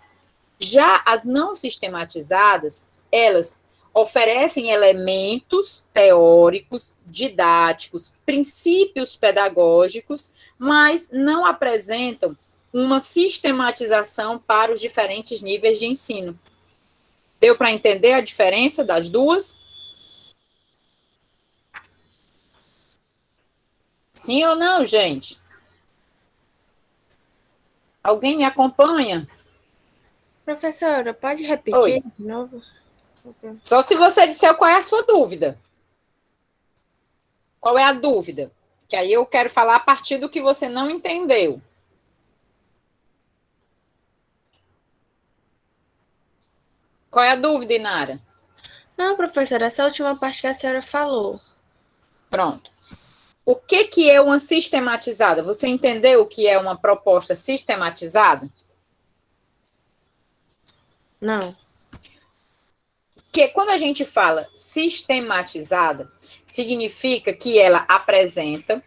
Já as não sistematizadas, elas oferecem elementos teóricos, didáticos, princípios pedagógicos, mas não apresentam uma sistematização para os diferentes níveis de ensino. Deu para entender a diferença das duas? Sim ou não, gente? Alguém me acompanha? Professora, pode repetir Oi. de novo? Só se você disser qual é a sua dúvida. Qual é a dúvida? Que aí eu quero falar a partir do que você não entendeu. Qual é a dúvida, Inara? Não, professora, essa última parte que a senhora falou. Pronto. O que é uma sistematizada? Você entendeu o que é uma proposta sistematizada? Não. Que quando a gente fala sistematizada, significa que ela apresenta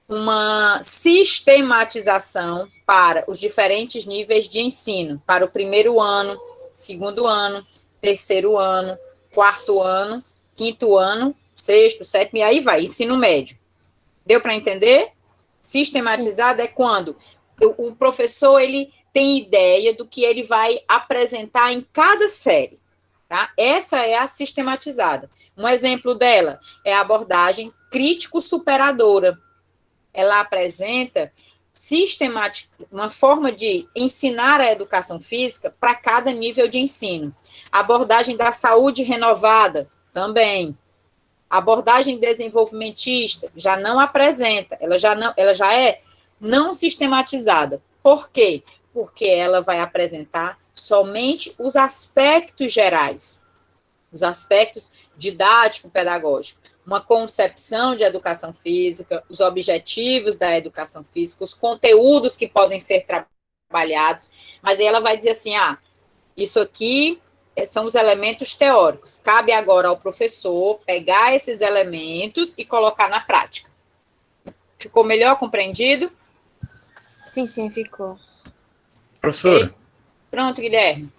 uma sistematização para os diferentes níveis de ensino, para o primeiro ano, segundo ano, terceiro ano, quarto ano, quinto ano, sexto, sétimo, e aí vai, ensino médio. Deu para entender? Sistematizado é quando o professor ele tem ideia do que ele vai apresentar em cada série. Tá? Essa é a sistematizada. Um exemplo dela é a abordagem crítico-superadora. Ela apresenta uma forma de ensinar a educação física para cada nível de ensino. A abordagem da saúde renovada, também. A abordagem desenvolvimentista já não apresenta, ela já é não sistematizada. Por quê? Porque ela vai apresentar somente os aspectos gerais, os aspectos didático-pedagógicos, uma concepção de educação física, os objetivos da educação física, os conteúdos que podem ser trabalhados, mas aí ela vai dizer assim, isso aqui são os elementos teóricos, cabe agora ao professor pegar esses elementos e colocar na prática. Ficou melhor compreendido? Sim, ficou. Professora. Okay. Pronto, Guilherme.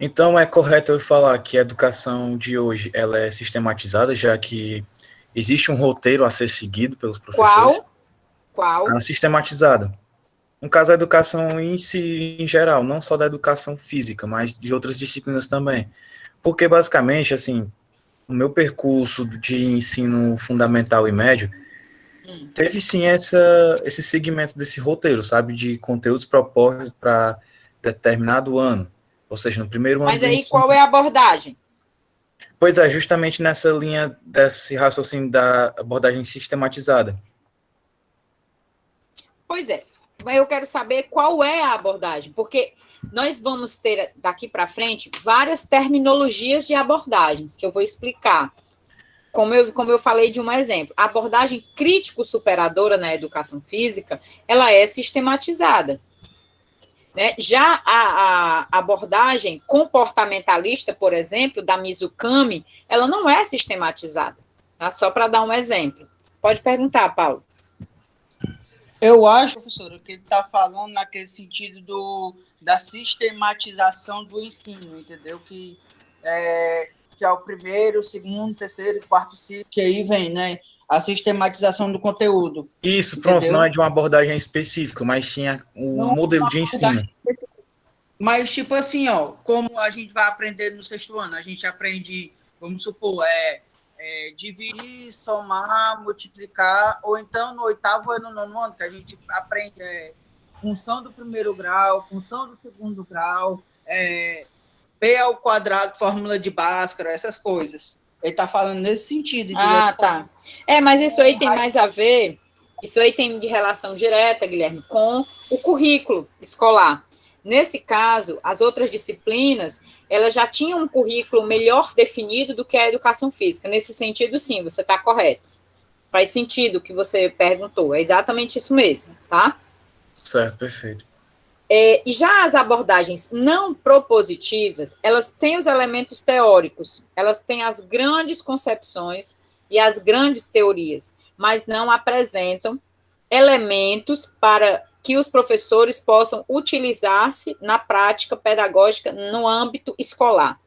Então, é correto eu falar que a educação de hoje ela é sistematizada, já que existe um roteiro a ser seguido pelos professores? Qual? A sistematizada. No caso, a educação em si, em geral, não só da educação física, mas de outras disciplinas também. Porque, basicamente, assim, o meu percurso de ensino fundamental e médio teve, sim, esse segmento desse roteiro, sabe, de conteúdos propostos para determinado ano. Ou seja, no primeiro ano. Mas aí qual é a abordagem? Pois é, justamente nessa linha desse raciocínio da abordagem sistematizada. Pois é, eu quero saber qual é a abordagem, porque nós vamos ter daqui para frente várias terminologias de abordagens que eu vou explicar. Como eu falei de um exemplo, a abordagem crítico-superadora na educação física, ela é sistematizada. Né? Já a abordagem comportamentalista, por exemplo, da Mizukami, ela não é sistematizada, tá? Só para dar um exemplo. Pode perguntar, Paulo. Eu acho, professora, que ele está falando naquele sentido da sistematização do ensino, entendeu? Que é o primeiro, segundo, terceiro, quarto ciclo, que aí vem, né? A sistematização do conteúdo. Isso, pronto, entendeu? Não é de uma abordagem específica, mas sim um modelo de ensino. Mas, tipo assim, como a gente vai aprender no sexto ano? A gente aprende, vamos supor, dividir, somar, multiplicar, ou então no oitavo ano, no nono ano, que a gente aprende função do primeiro grau, função do segundo grau, P ao quadrado, fórmula de Bhaskara, essas coisas. Ele está falando nesse sentido. Entendeu? Tá. Mas isso aí tem mais a ver, Isso aí tem de relação direta, Guilherme, com o currículo escolar. Nesse caso, as outras disciplinas, elas já tinham um currículo melhor definido do que a educação física. Nesse sentido, sim, você está correto. Faz sentido o que você perguntou, é exatamente isso mesmo, tá? Certo, perfeito. E já as abordagens não propositivas, elas têm os elementos teóricos, elas têm as grandes concepções e as grandes teorias, mas não apresentam elementos para que os professores possam utilizar-se na prática pedagógica no âmbito escolar.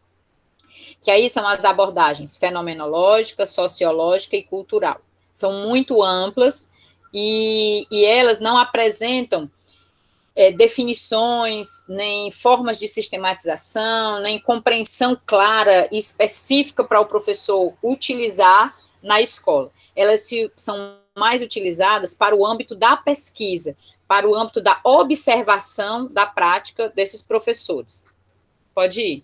Que aí são as abordagens fenomenológica, sociológica e cultural. São muito amplas e elas não apresentam definições, nem formas de sistematização, nem compreensão clara e específica para o professor utilizar na escola. Elas são mais utilizadas para o âmbito da pesquisa, para o âmbito da observação da prática desses professores. Pode ir.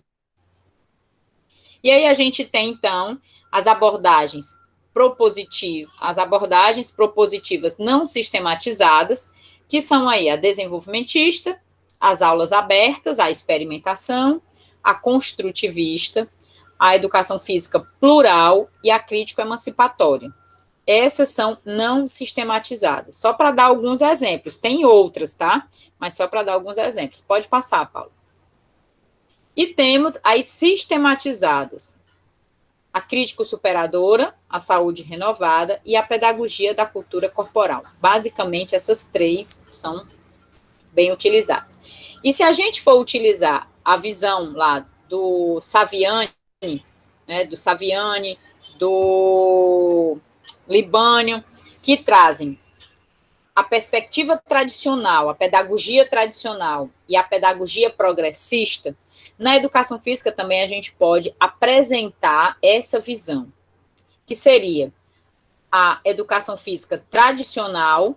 E aí a gente tem, então, as abordagens propositivas não sistematizadas, que são aí a desenvolvimentista, as aulas abertas, a experimentação, a construtivista, a educação física plural e a crítico-emancipatória. Essas são não sistematizadas. Só para dar alguns exemplos. Tem outras, tá? Mas só para dar alguns exemplos. Pode passar, Paulo. E temos as sistematizadas. A crítico-superadora, a saúde renovada e a pedagogia da cultura corporal. Basicamente, essas três são bem utilizadas. E se a gente for utilizar a visão lá do Saviani, né, do Libânio, que trazem a perspectiva tradicional, a pedagogia tradicional e a pedagogia progressista, na educação física também a gente pode apresentar essa visão, que seria a educação física tradicional,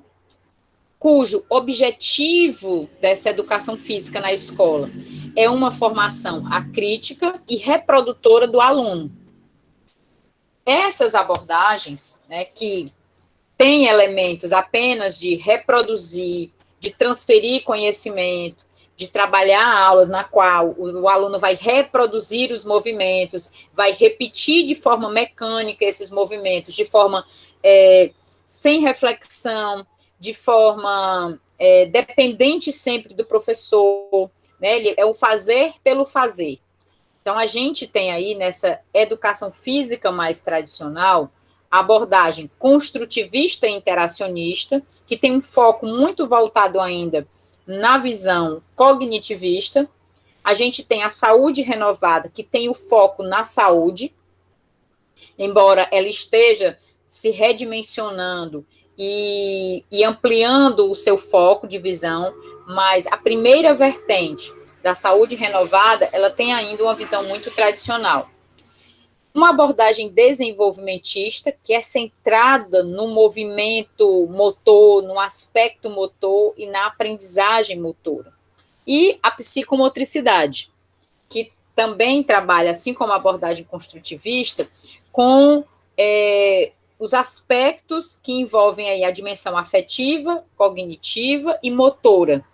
cujo objetivo dessa educação física na escola é uma formação acrítica e reprodutora do aluno. Essas abordagens, né, que têm elementos apenas de reproduzir, de transferir conhecimento, de trabalhar aulas na qual o aluno vai reproduzir os movimentos, vai repetir de forma mecânica esses movimentos, de forma sem reflexão, de forma dependente sempre do professor, né? É o fazer pelo fazer. Então, a gente tem aí, nessa educação física mais tradicional, a abordagem construtivista e interacionista, que tem um foco muito voltado ainda na visão cognitivista. A gente tem a saúde renovada, que tem o foco na saúde, embora ela esteja se redimensionando e ampliando o seu foco de visão, mas a primeira vertente da saúde renovada, ela tem ainda uma visão muito tradicional. Uma abordagem desenvolvimentista, que é centrada no movimento motor, no aspecto motor e na aprendizagem motora. E a psicomotricidade, que também trabalha, assim como a abordagem construtivista, com os aspectos que envolvem aí a dimensão afetiva, cognitiva e motora.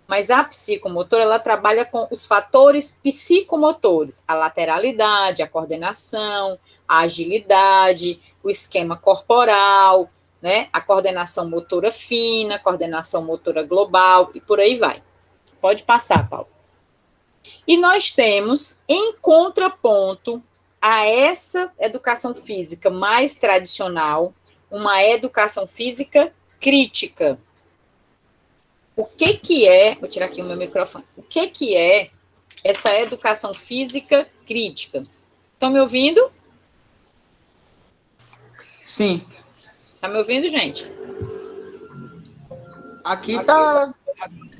Mas a psicomotora, ela trabalha com os fatores psicomotores, a lateralidade, a coordenação, a agilidade, o esquema corporal, né, a coordenação motora fina, coordenação motora global, e por aí vai. Pode passar, Paulo. E nós temos, em contraponto a essa educação física mais tradicional, uma educação física crítica. O que é, vou tirar aqui o meu microfone, o que é essa educação física crítica? Estão me ouvindo? Sim. Tá me ouvindo, gente? Aqui tá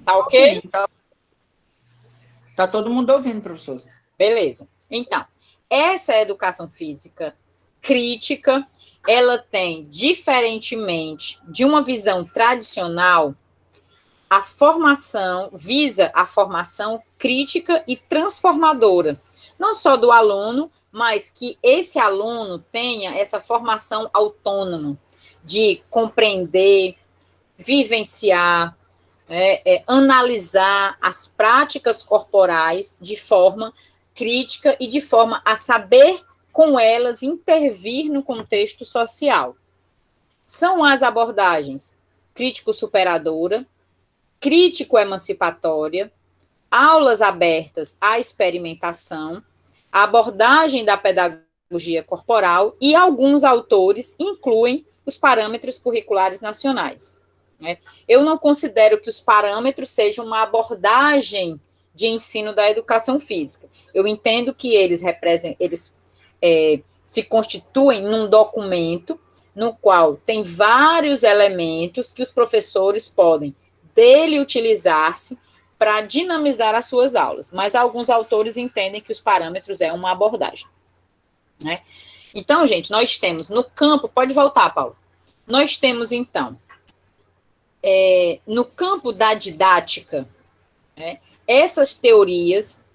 ok? Tá todo mundo ouvindo, professor. Beleza. Então, essa educação física crítica, ela tem, diferentemente de uma visão tradicional, visa a formação crítica e transformadora, não só do aluno, mas que esse aluno tenha essa formação autônoma, de compreender, vivenciar, analisar as práticas corporais de forma crítica e de forma a saber com elas intervir no contexto social. São as abordagens crítico-superadora, crítico-emancipatória, aulas abertas à experimentação, a abordagem da pedagogia corporal, e alguns autores incluem os parâmetros curriculares nacionais. Eu não considero que os parâmetros sejam uma abordagem de ensino da educação física. Eu entendo que eles se constituem num documento no qual tem vários elementos que os professores podem dele utilizar-se para dinamizar as suas aulas, mas alguns autores entendem que os parâmetros é uma abordagem. Então, gente, nós temos no campo, pode voltar, Paulo, nós temos, então, no campo da didática, essas teorias,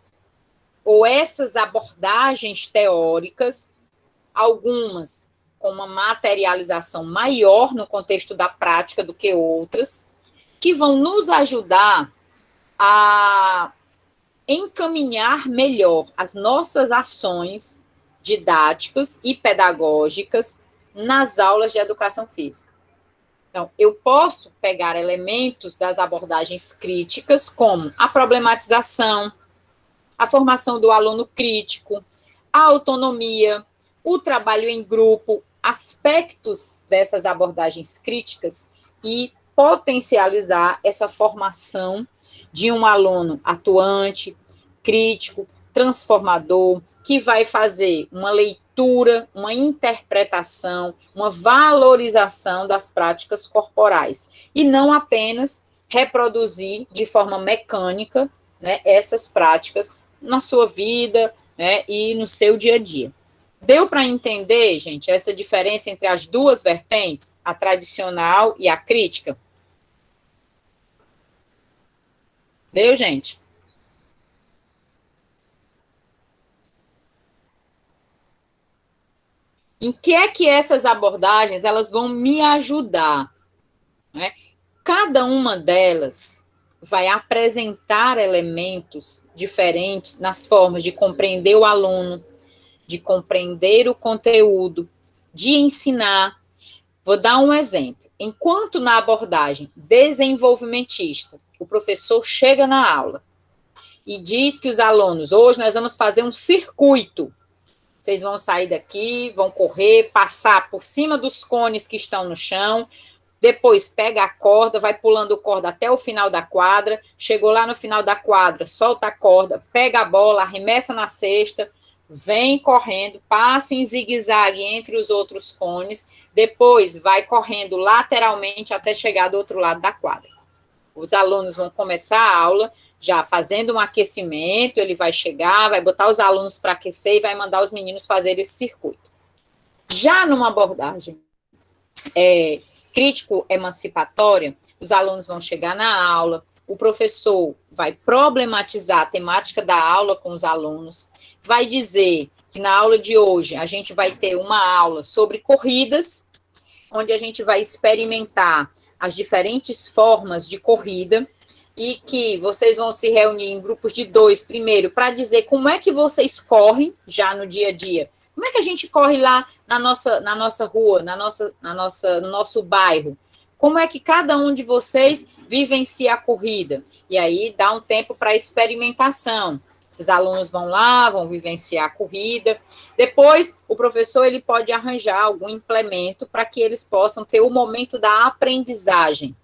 ou essas abordagens teóricas, algumas com uma materialização maior no contexto da prática do que outras, que vão nos ajudar a encaminhar melhor as nossas ações didáticas e pedagógicas nas aulas de educação física. Então, eu posso pegar elementos das abordagens críticas, como a problematização, a formação do aluno crítico, a autonomia, o trabalho em grupo, aspectos dessas abordagens críticas, e potencializar essa formação de um aluno atuante, crítico, transformador, que vai fazer uma leitura, uma interpretação, uma valorização das práticas corporais, e não apenas reproduzir de forma mecânica, essas práticas na sua vida, e no seu dia a dia. Deu para entender, gente, essa diferença entre as duas vertentes, a tradicional e a crítica? Deu, gente? Em que é que essas abordagens elas vão me ajudar? Cada uma delas vai apresentar elementos diferentes nas formas de compreender o aluno, de compreender o conteúdo, de ensinar. Vou dar um exemplo. Enquanto na abordagem desenvolvimentista, o professor chega na aula e diz que os alunos, hoje nós vamos fazer um circuito. Vocês vão sair daqui, vão correr, passar por cima dos cones que estão no chão, depois pega a corda, vai pulando corda até o final da quadra, chegou lá no final da quadra, solta a corda, pega a bola, arremessa na cesta, vem correndo, passa em zigue-zague entre os outros cones, depois vai correndo lateralmente até chegar do outro lado da quadra. Os alunos vão começar a aula já fazendo um aquecimento, ele vai chegar, vai botar os alunos para aquecer e vai mandar os meninos fazer esse circuito. Já numa abordagem crítico-emancipatória, os alunos vão chegar na aula, o professor vai problematizar a temática da aula com os alunos, vai dizer que na aula de hoje a gente vai ter uma aula sobre corridas, onde a gente vai experimentar as diferentes formas de corrida, e que vocês vão se reunir em grupos de 2, primeiro, para dizer como é que vocês correm já no dia a dia. Como é que a gente corre lá na nossa rua, no nosso bairro? Como é que cada um de vocês vivencia a corrida? E aí dá um tempo para experimentação. Esses alunos vão lá, vão vivenciar a corrida. Depois, o professor ele pode arranjar algum implemento para que eles possam ter o momento da aprendizagem.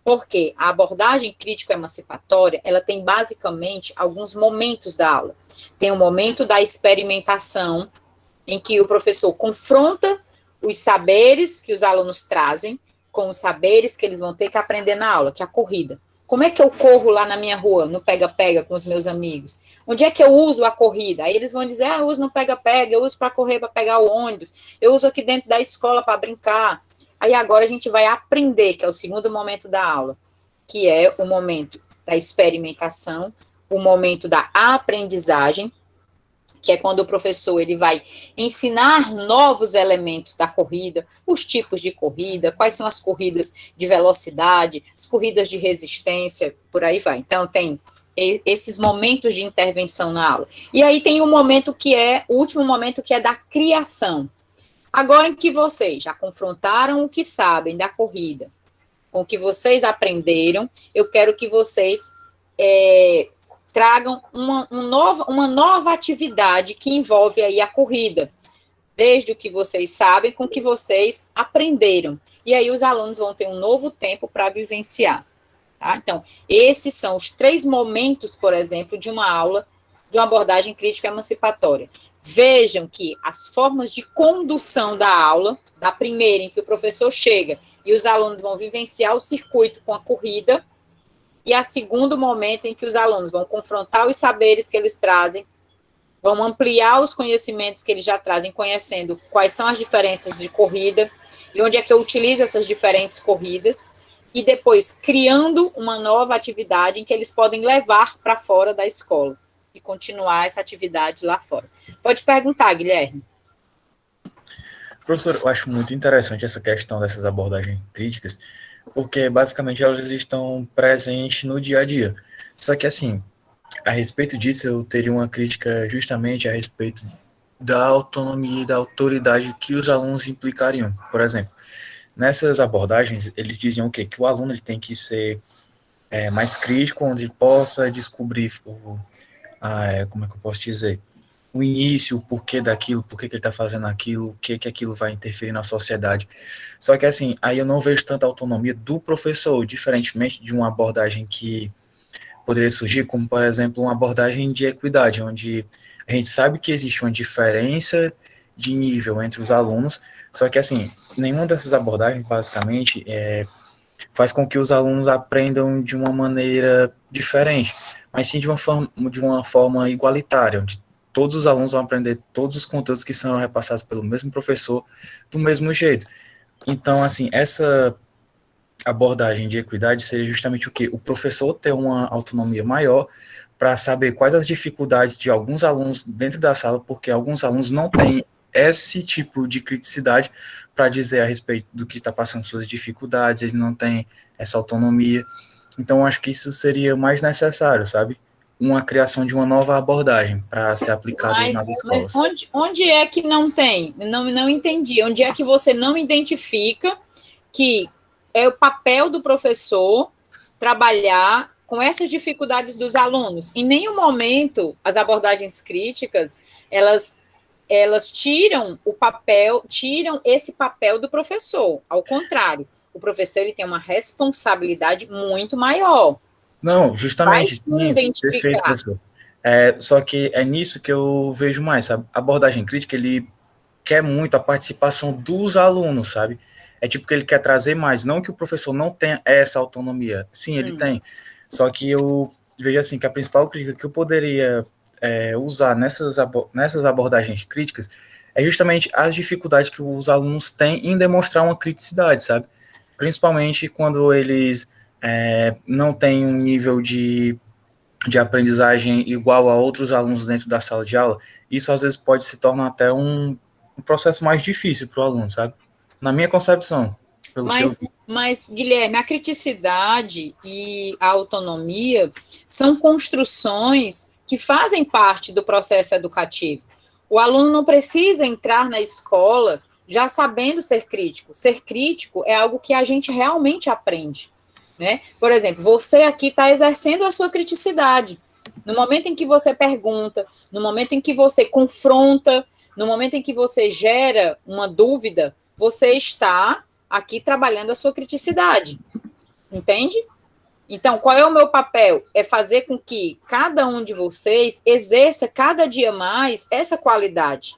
Porque a abordagem crítico-emancipatória, ela tem basicamente alguns momentos da aula. Tem o momento da experimentação, em que o professor confronta os saberes que os alunos trazem com os saberes que eles vão ter que aprender na aula, que é a corrida. Como é que eu corro lá na minha rua, no pega-pega com os meus amigos? Onde é que eu uso a corrida? Aí eles vão dizer, eu uso no pega-pega, eu uso para correr, para pegar o ônibus, eu uso aqui dentro da escola para brincar. Aí agora a gente vai aprender, que é o segundo momento da aula, que é o momento da experimentação, o momento da aprendizagem, que é quando o professor ele vai ensinar novos elementos da corrida, os tipos de corrida, quais são as corridas de velocidade, as corridas de resistência, por aí vai. Então, tem esses momentos de intervenção na aula. E aí tem o momento que é, o último momento que é da criação. Agora em que vocês já confrontaram o que sabem da corrida, com o que vocês aprenderam, eu quero que vocês tragam uma nova atividade que envolve aí a corrida, desde o que vocês sabem com o que vocês aprenderam. E aí os alunos vão ter um novo tempo para vivenciar. Tá? Então, esses são os 3 momentos, por exemplo, de uma aula de uma abordagem crítica emancipatória. Vejam que as formas de condução da aula, da primeira em que o professor chega e os alunos vão vivenciar o circuito com a corrida, e a segundo momento em que os alunos vão confrontar os saberes que eles trazem, vão ampliar os conhecimentos que eles já trazem, conhecendo quais são as diferenças de corrida, e onde é que eu utilizo essas diferentes corridas, e depois criando uma nova atividade em que eles podem levar para fora da escola e continuar essa atividade lá fora. Pode perguntar, Guilherme. Professor, eu acho muito interessante essa questão dessas abordagens críticas, porque basicamente elas estão presentes no dia a dia. Só que, assim, a respeito disso, eu teria uma crítica justamente a respeito da autonomia e da autoridade que os alunos implicariam. Por exemplo, nessas abordagens, eles diziam o quê? Que o aluno ele tem que ser mais crítico, onde ele possa descobrir, como é que eu posso dizer, o início, o porquê daquilo, por que ele está fazendo aquilo, o que aquilo vai interferir na sociedade. Só que, assim, aí eu não vejo tanta autonomia do professor, diferentemente de uma abordagem que poderia surgir, como, por exemplo, uma abordagem de equidade, onde a gente sabe que existe uma diferença de nível entre os alunos, só que, assim, nenhuma dessas abordagens, basicamente, faz com que os alunos aprendam de uma maneira diferente, mas sim de uma forma igualitária, onde todos os alunos vão aprender todos os conteúdos que serão repassados pelo mesmo professor do mesmo jeito. Então, assim, essa abordagem de equidade seria justamente o quê? O professor ter uma autonomia maior para saber quais as dificuldades de alguns alunos dentro da sala, porque alguns alunos não têm esse tipo de criticidade para dizer a respeito do que está passando suas dificuldades, eles não têm essa autonomia. Então, acho que isso seria mais necessário, sabe? Uma criação de uma nova abordagem para ser aplicada nas escolas. Mas onde é que não tem? Não entendi. Onde é que você não identifica que é o papel do professor trabalhar com essas dificuldades dos alunos? Em nenhum momento as abordagens críticas, elas tiram esse papel do professor. Ao contrário, o professor ele tem uma responsabilidade muito maior. Não, justamente. Vai identificar. Perfeito, professor. Só que é nisso que eu vejo mais, sabe? A abordagem crítica, ele quer muito a participação dos alunos, sabe? É tipo que ele quer trazer mais, não que o professor não tenha essa autonomia. Sim, ele tem. Só que eu vejo assim, que a principal crítica que eu poderia usar nessas abordagens críticas é justamente as dificuldades que os alunos têm em demonstrar uma criticidade, sabe? Principalmente quando eles não têm um nível de aprendizagem igual a outros alunos dentro da sala de aula. Isso às vezes pode se tornar até um processo mais difícil para o aluno, sabe? Na minha concepção. Mas, Guilherme, a criticidade e a autonomia são construções que fazem parte do processo educativo. O aluno não precisa entrar na escola já sabendo ser crítico. Ser crítico é algo que a gente realmente aprende, né? Por exemplo, você aqui está exercendo a sua criticidade. No momento em que você pergunta, no momento em que você confronta, no momento em que você gera uma dúvida, você está aqui trabalhando a sua criticidade, entende? Então, qual é o meu papel? É fazer com que cada um de vocês exerça cada dia mais essa qualidade,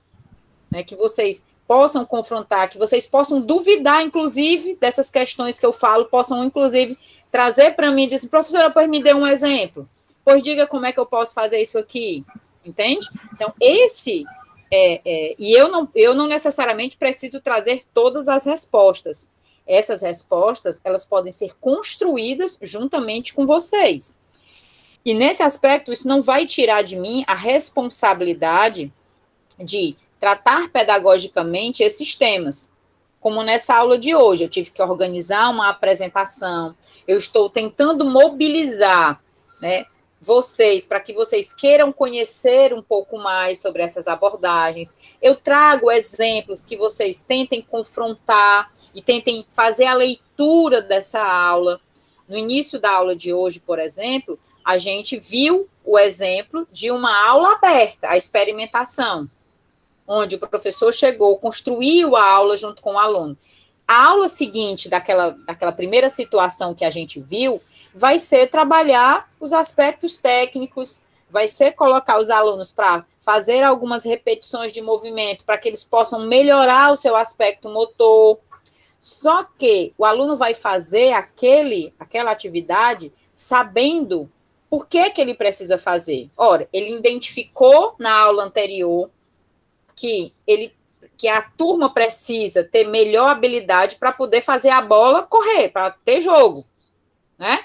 né? Que vocês possam confrontar, que vocês possam duvidar, inclusive, dessas questões que eu falo, possam, inclusive, trazer para mim e dizer, professora, pois me dê um exemplo, pois diga como é que eu posso fazer isso aqui, entende? Então, e eu não necessariamente preciso trazer todas as respostas. Essas respostas, elas podem ser construídas juntamente com vocês. E nesse aspecto, isso não vai tirar de mim a responsabilidade de tratar pedagogicamente esses temas. Como nessa aula de hoje, eu tive que organizar uma apresentação, eu estou tentando mobilizar, né, vocês, para que vocês queiram conhecer um pouco mais sobre essas abordagens. Eu trago exemplos que vocês tentem confrontar e tentem fazer a leitura dessa aula. No início da aula de hoje, por exemplo, a gente viu o exemplo de uma aula aberta, a experimentação, onde o professor chegou, construiu a aula junto com o aluno. A aula seguinte daquela primeira situação que a gente viu, vai ser trabalhar os aspectos técnicos, vai ser colocar os alunos para fazer algumas repetições de movimento, para que eles possam melhorar o seu aspecto motor. Só que o aluno vai fazer aquela atividade sabendo por que ele precisa fazer. Ora, ele identificou na aula anterior que a turma precisa ter melhor habilidade para poder fazer a bola correr, para ter jogo, né?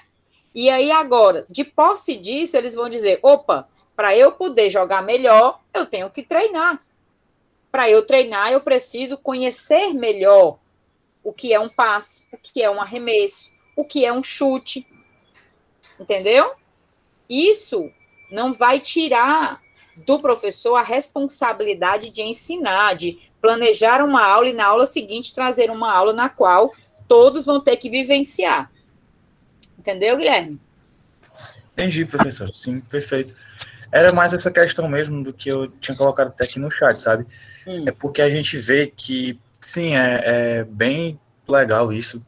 E aí agora, de posse disso, eles vão dizer, opa, para eu poder jogar melhor, eu tenho que treinar. Para eu treinar, eu preciso conhecer melhor o que é um passe, o que é um arremesso, o que é um chute, entendeu? Isso não vai tirar do professor a responsabilidade de ensinar, de planejar uma aula e na aula seguinte trazer uma aula na qual todos vão ter que vivenciar. Entendeu, Guilherme? Entendi, professor. Sim, perfeito. Era mais essa questão mesmo do que eu tinha colocado até aqui no chat, sabe? É porque a gente vê que, sim, é bem legal isso,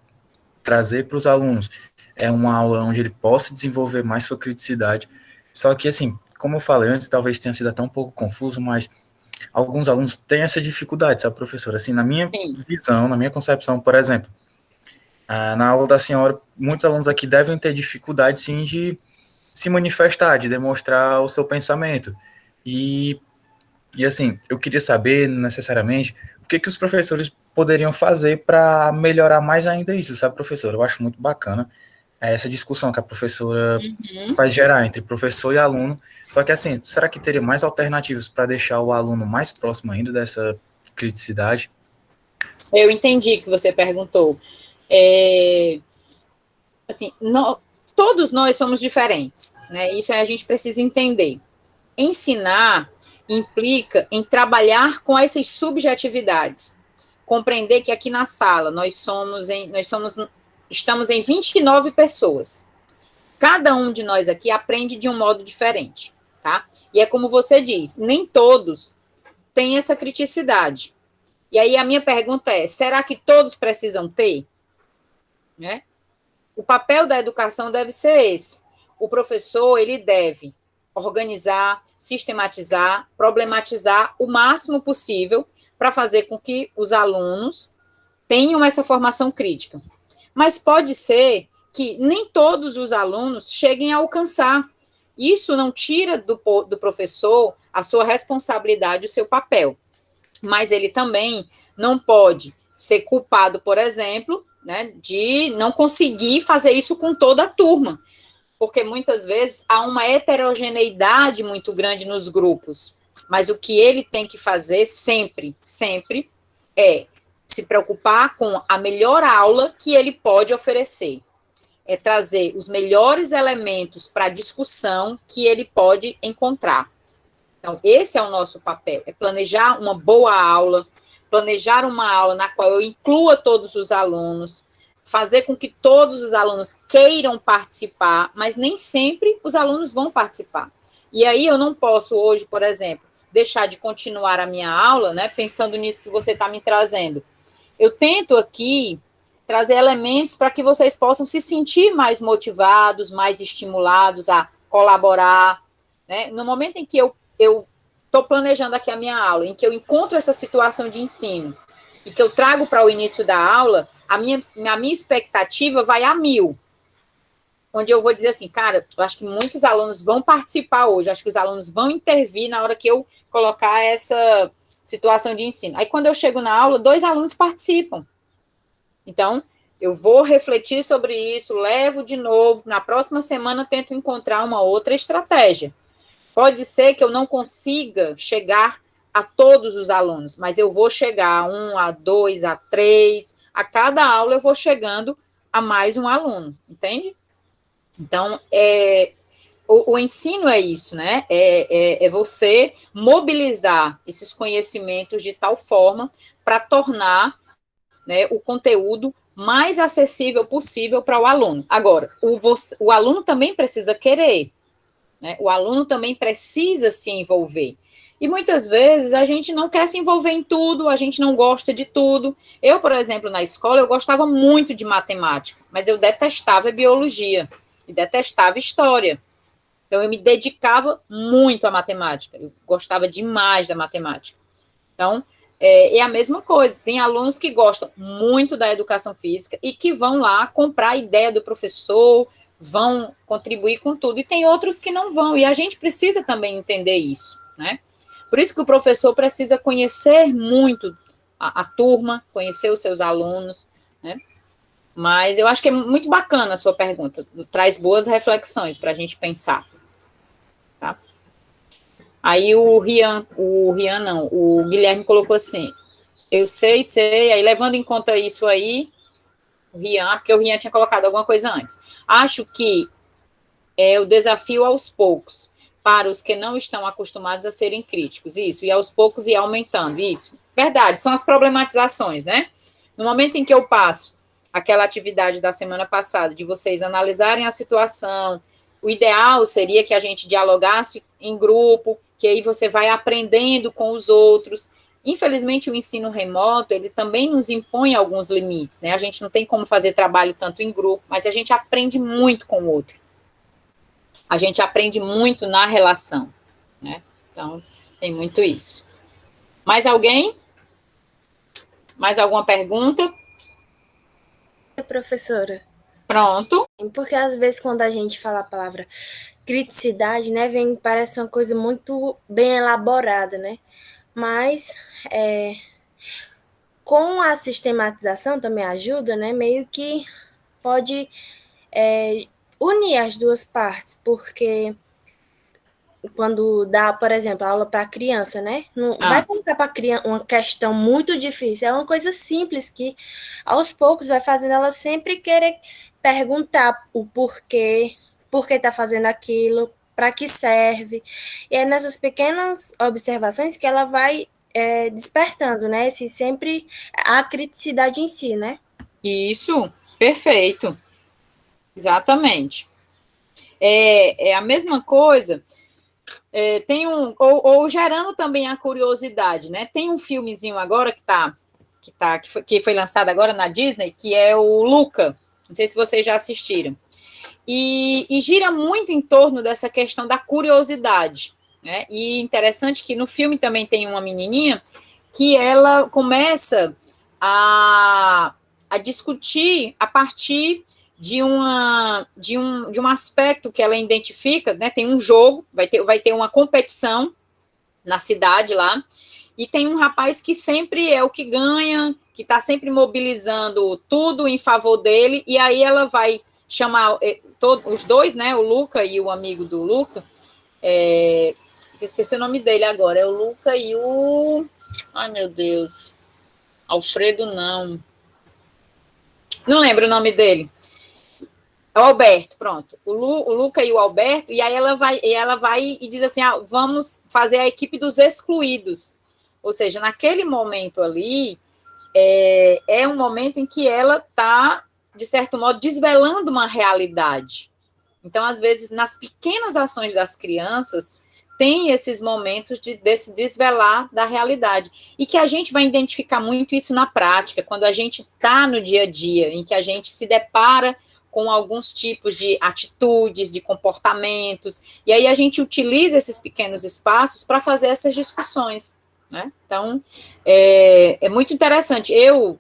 trazer para os alunos. É uma aula onde ele possa desenvolver mais sua criticidade. Só que, assim, como eu falei antes, talvez tenha sido até um pouco confuso, mas alguns alunos têm essa dificuldade, sabe, professor? Assim, na minha visão, na minha concepção, por exemplo, na aula da senhora, muitos alunos aqui devem ter dificuldade, sim, de se manifestar, de demonstrar o seu pensamento. E assim, eu queria saber, necessariamente, o que os professores poderiam fazer para melhorar mais ainda isso, sabe, professor? Eu acho muito bacana essa discussão que a professora faz gerar entre professor e aluno. Só que, assim, será que teria mais alternativas para deixar o aluno mais próximo ainda dessa criticidade? Eu entendi que você perguntou. Assim, todos nós somos diferentes, né? Isso a gente precisa entender. Ensinar implica em trabalhar com essas subjetividades. Compreender que aqui na sala estamos em 29 pessoas. Cada um de nós aqui aprende de um modo diferente, tá? E é como você diz, nem todos têm essa criticidade. E aí a minha pergunta é, será que todos precisam ter? Né? O papel da educação deve ser esse. O professor, ele deve organizar, sistematizar, problematizar o máximo possível para fazer com que os alunos tenham essa formação crítica. Mas pode ser que nem todos os alunos cheguem a alcançar. Isso não tira do professor a sua responsabilidade, o seu papel. Mas ele também não pode ser culpado, por exemplo, né, de não conseguir fazer isso com toda a turma. Porque muitas vezes há uma heterogeneidade muito grande nos grupos. Mas o que ele tem que fazer sempre, sempre, é se preocupar com a melhor aula que ele pode oferecer. É trazer os melhores elementos para a discussão que ele pode encontrar. Então, esse é o nosso papel, é planejar uma boa aula, planejar uma aula na qual eu inclua todos os alunos, fazer com que todos os alunos queiram participar, mas nem sempre os alunos vão participar. E aí eu não posso hoje, por exemplo, deixar de continuar a minha aula, né, pensando nisso que você está me trazendo. Eu tento aqui trazer elementos para que vocês possam se sentir mais motivados, mais estimulados a colaborar, né? No momento em que eu estou planejando aqui a minha aula, em que eu encontro essa situação de ensino e que eu trago para o início da aula, a minha expectativa vai a 1000. Onde eu vou dizer assim, cara, eu acho que muitos alunos vão participar hoje, acho que os alunos vão intervir na hora que eu colocar essa situação de ensino. Aí, quando eu chego na aula, 2 alunos participam. Então, eu vou refletir sobre isso, levo de novo, na próxima semana tento encontrar uma outra estratégia. Pode ser que eu não consiga chegar a todos os alunos, mas eu vou chegar a 1, a 2, a 3, a cada aula eu vou chegando a mais um aluno, entende? Então, o ensino é isso, né? É você mobilizar esses conhecimentos de tal forma para tornar, né, o conteúdo mais acessível possível para o aluno. Agora, o aluno também precisa querer, né? O aluno também precisa se envolver. E muitas vezes a gente não quer se envolver em tudo, a gente não gosta de tudo. Eu, por exemplo, na escola, eu gostava muito de matemática, mas eu detestava biologia e detestava história. Então, eu me dedicava muito à matemática, eu gostava demais da matemática. Então, é a mesma coisa, tem alunos que gostam muito da educação física e que vão lá comprar a ideia do professor, vão contribuir com tudo, e tem outros que não vão, e a gente precisa também entender isso, né? Por isso que o professor precisa conhecer muito a turma, conhecer os seus alunos, né? Mas eu acho que é muito bacana a sua pergunta, traz boas reflexões para a gente pensar, tá? Aí o Guilherme colocou assim, eu sei, aí levando em conta isso aí, porque o Rian tinha colocado alguma coisa antes. Acho que é o desafio aos poucos, para os que não estão acostumados a serem críticos, isso, e aos poucos ir aumentando, isso. Verdade, são as problematizações, né? No momento em que eu passo aquela atividade da semana passada, de vocês analisarem a situação, o ideal seria que a gente dialogasse em grupo, que aí você vai aprendendo com os outros. Infelizmente, o ensino remoto, ele também nos impõe alguns limites, né? A gente não tem como fazer trabalho tanto em grupo, mas a gente aprende muito com o outro. A gente aprende muito na relação, né? Então, tem muito isso. Mais alguém? Mais alguma pergunta? Professora. Pronto. Porque às vezes quando a gente fala a palavra criticidade, né, parece uma coisa muito bem elaborada, né? Mas com a sistematização também ajuda, né? Meio que pode unir as duas partes, porque quando dá, por exemplo, aula para criança, né? Não vai colocar para criança uma questão muito difícil, é uma coisa simples que aos poucos vai fazendo ela sempre querer perguntar o porquê, por que está fazendo aquilo, para que serve. E é nessas pequenas observações que ela vai despertando, né? Sempre a criticidade em si, né? Isso, perfeito. Exatamente. É a mesma coisa. Tem ou gerando também a curiosidade, né? Tem um filmezinho agora que foi lançado agora na Disney, que é o Luca. Não sei se vocês já assistiram. E gira muito em torno dessa questão da curiosidade, né? E interessante que no filme também tem uma menininha que ela começa a discutir a partir de um aspecto que ela identifica, né? Tem um jogo, vai ter uma competição na cidade lá, e tem um rapaz que sempre é o que ganha, que está sempre mobilizando tudo em favor dele, e aí ela vai chamar os dois, né? O Luca e o amigo do Luca, esqueci o nome dele agora, é o Luca e o... Ai, meu Deus, Alfredo não lembro o nome dele. É o Alberto, pronto. O Luca e o Alberto, e aí ela vai e diz assim, vamos fazer a equipe dos excluídos. Ou seja, naquele momento ali, é um momento em que ela está, de certo modo, desvelando uma realidade. Então, às vezes, nas pequenas ações das crianças, tem esses momentos desse desvelar da realidade. E que a gente vai identificar muito isso na prática, quando a gente está no dia a dia, em que a gente se depara com alguns tipos de atitudes, de comportamentos, e aí a gente utiliza esses pequenos espaços para fazer essas discussões, né? Então, é muito interessante. Eu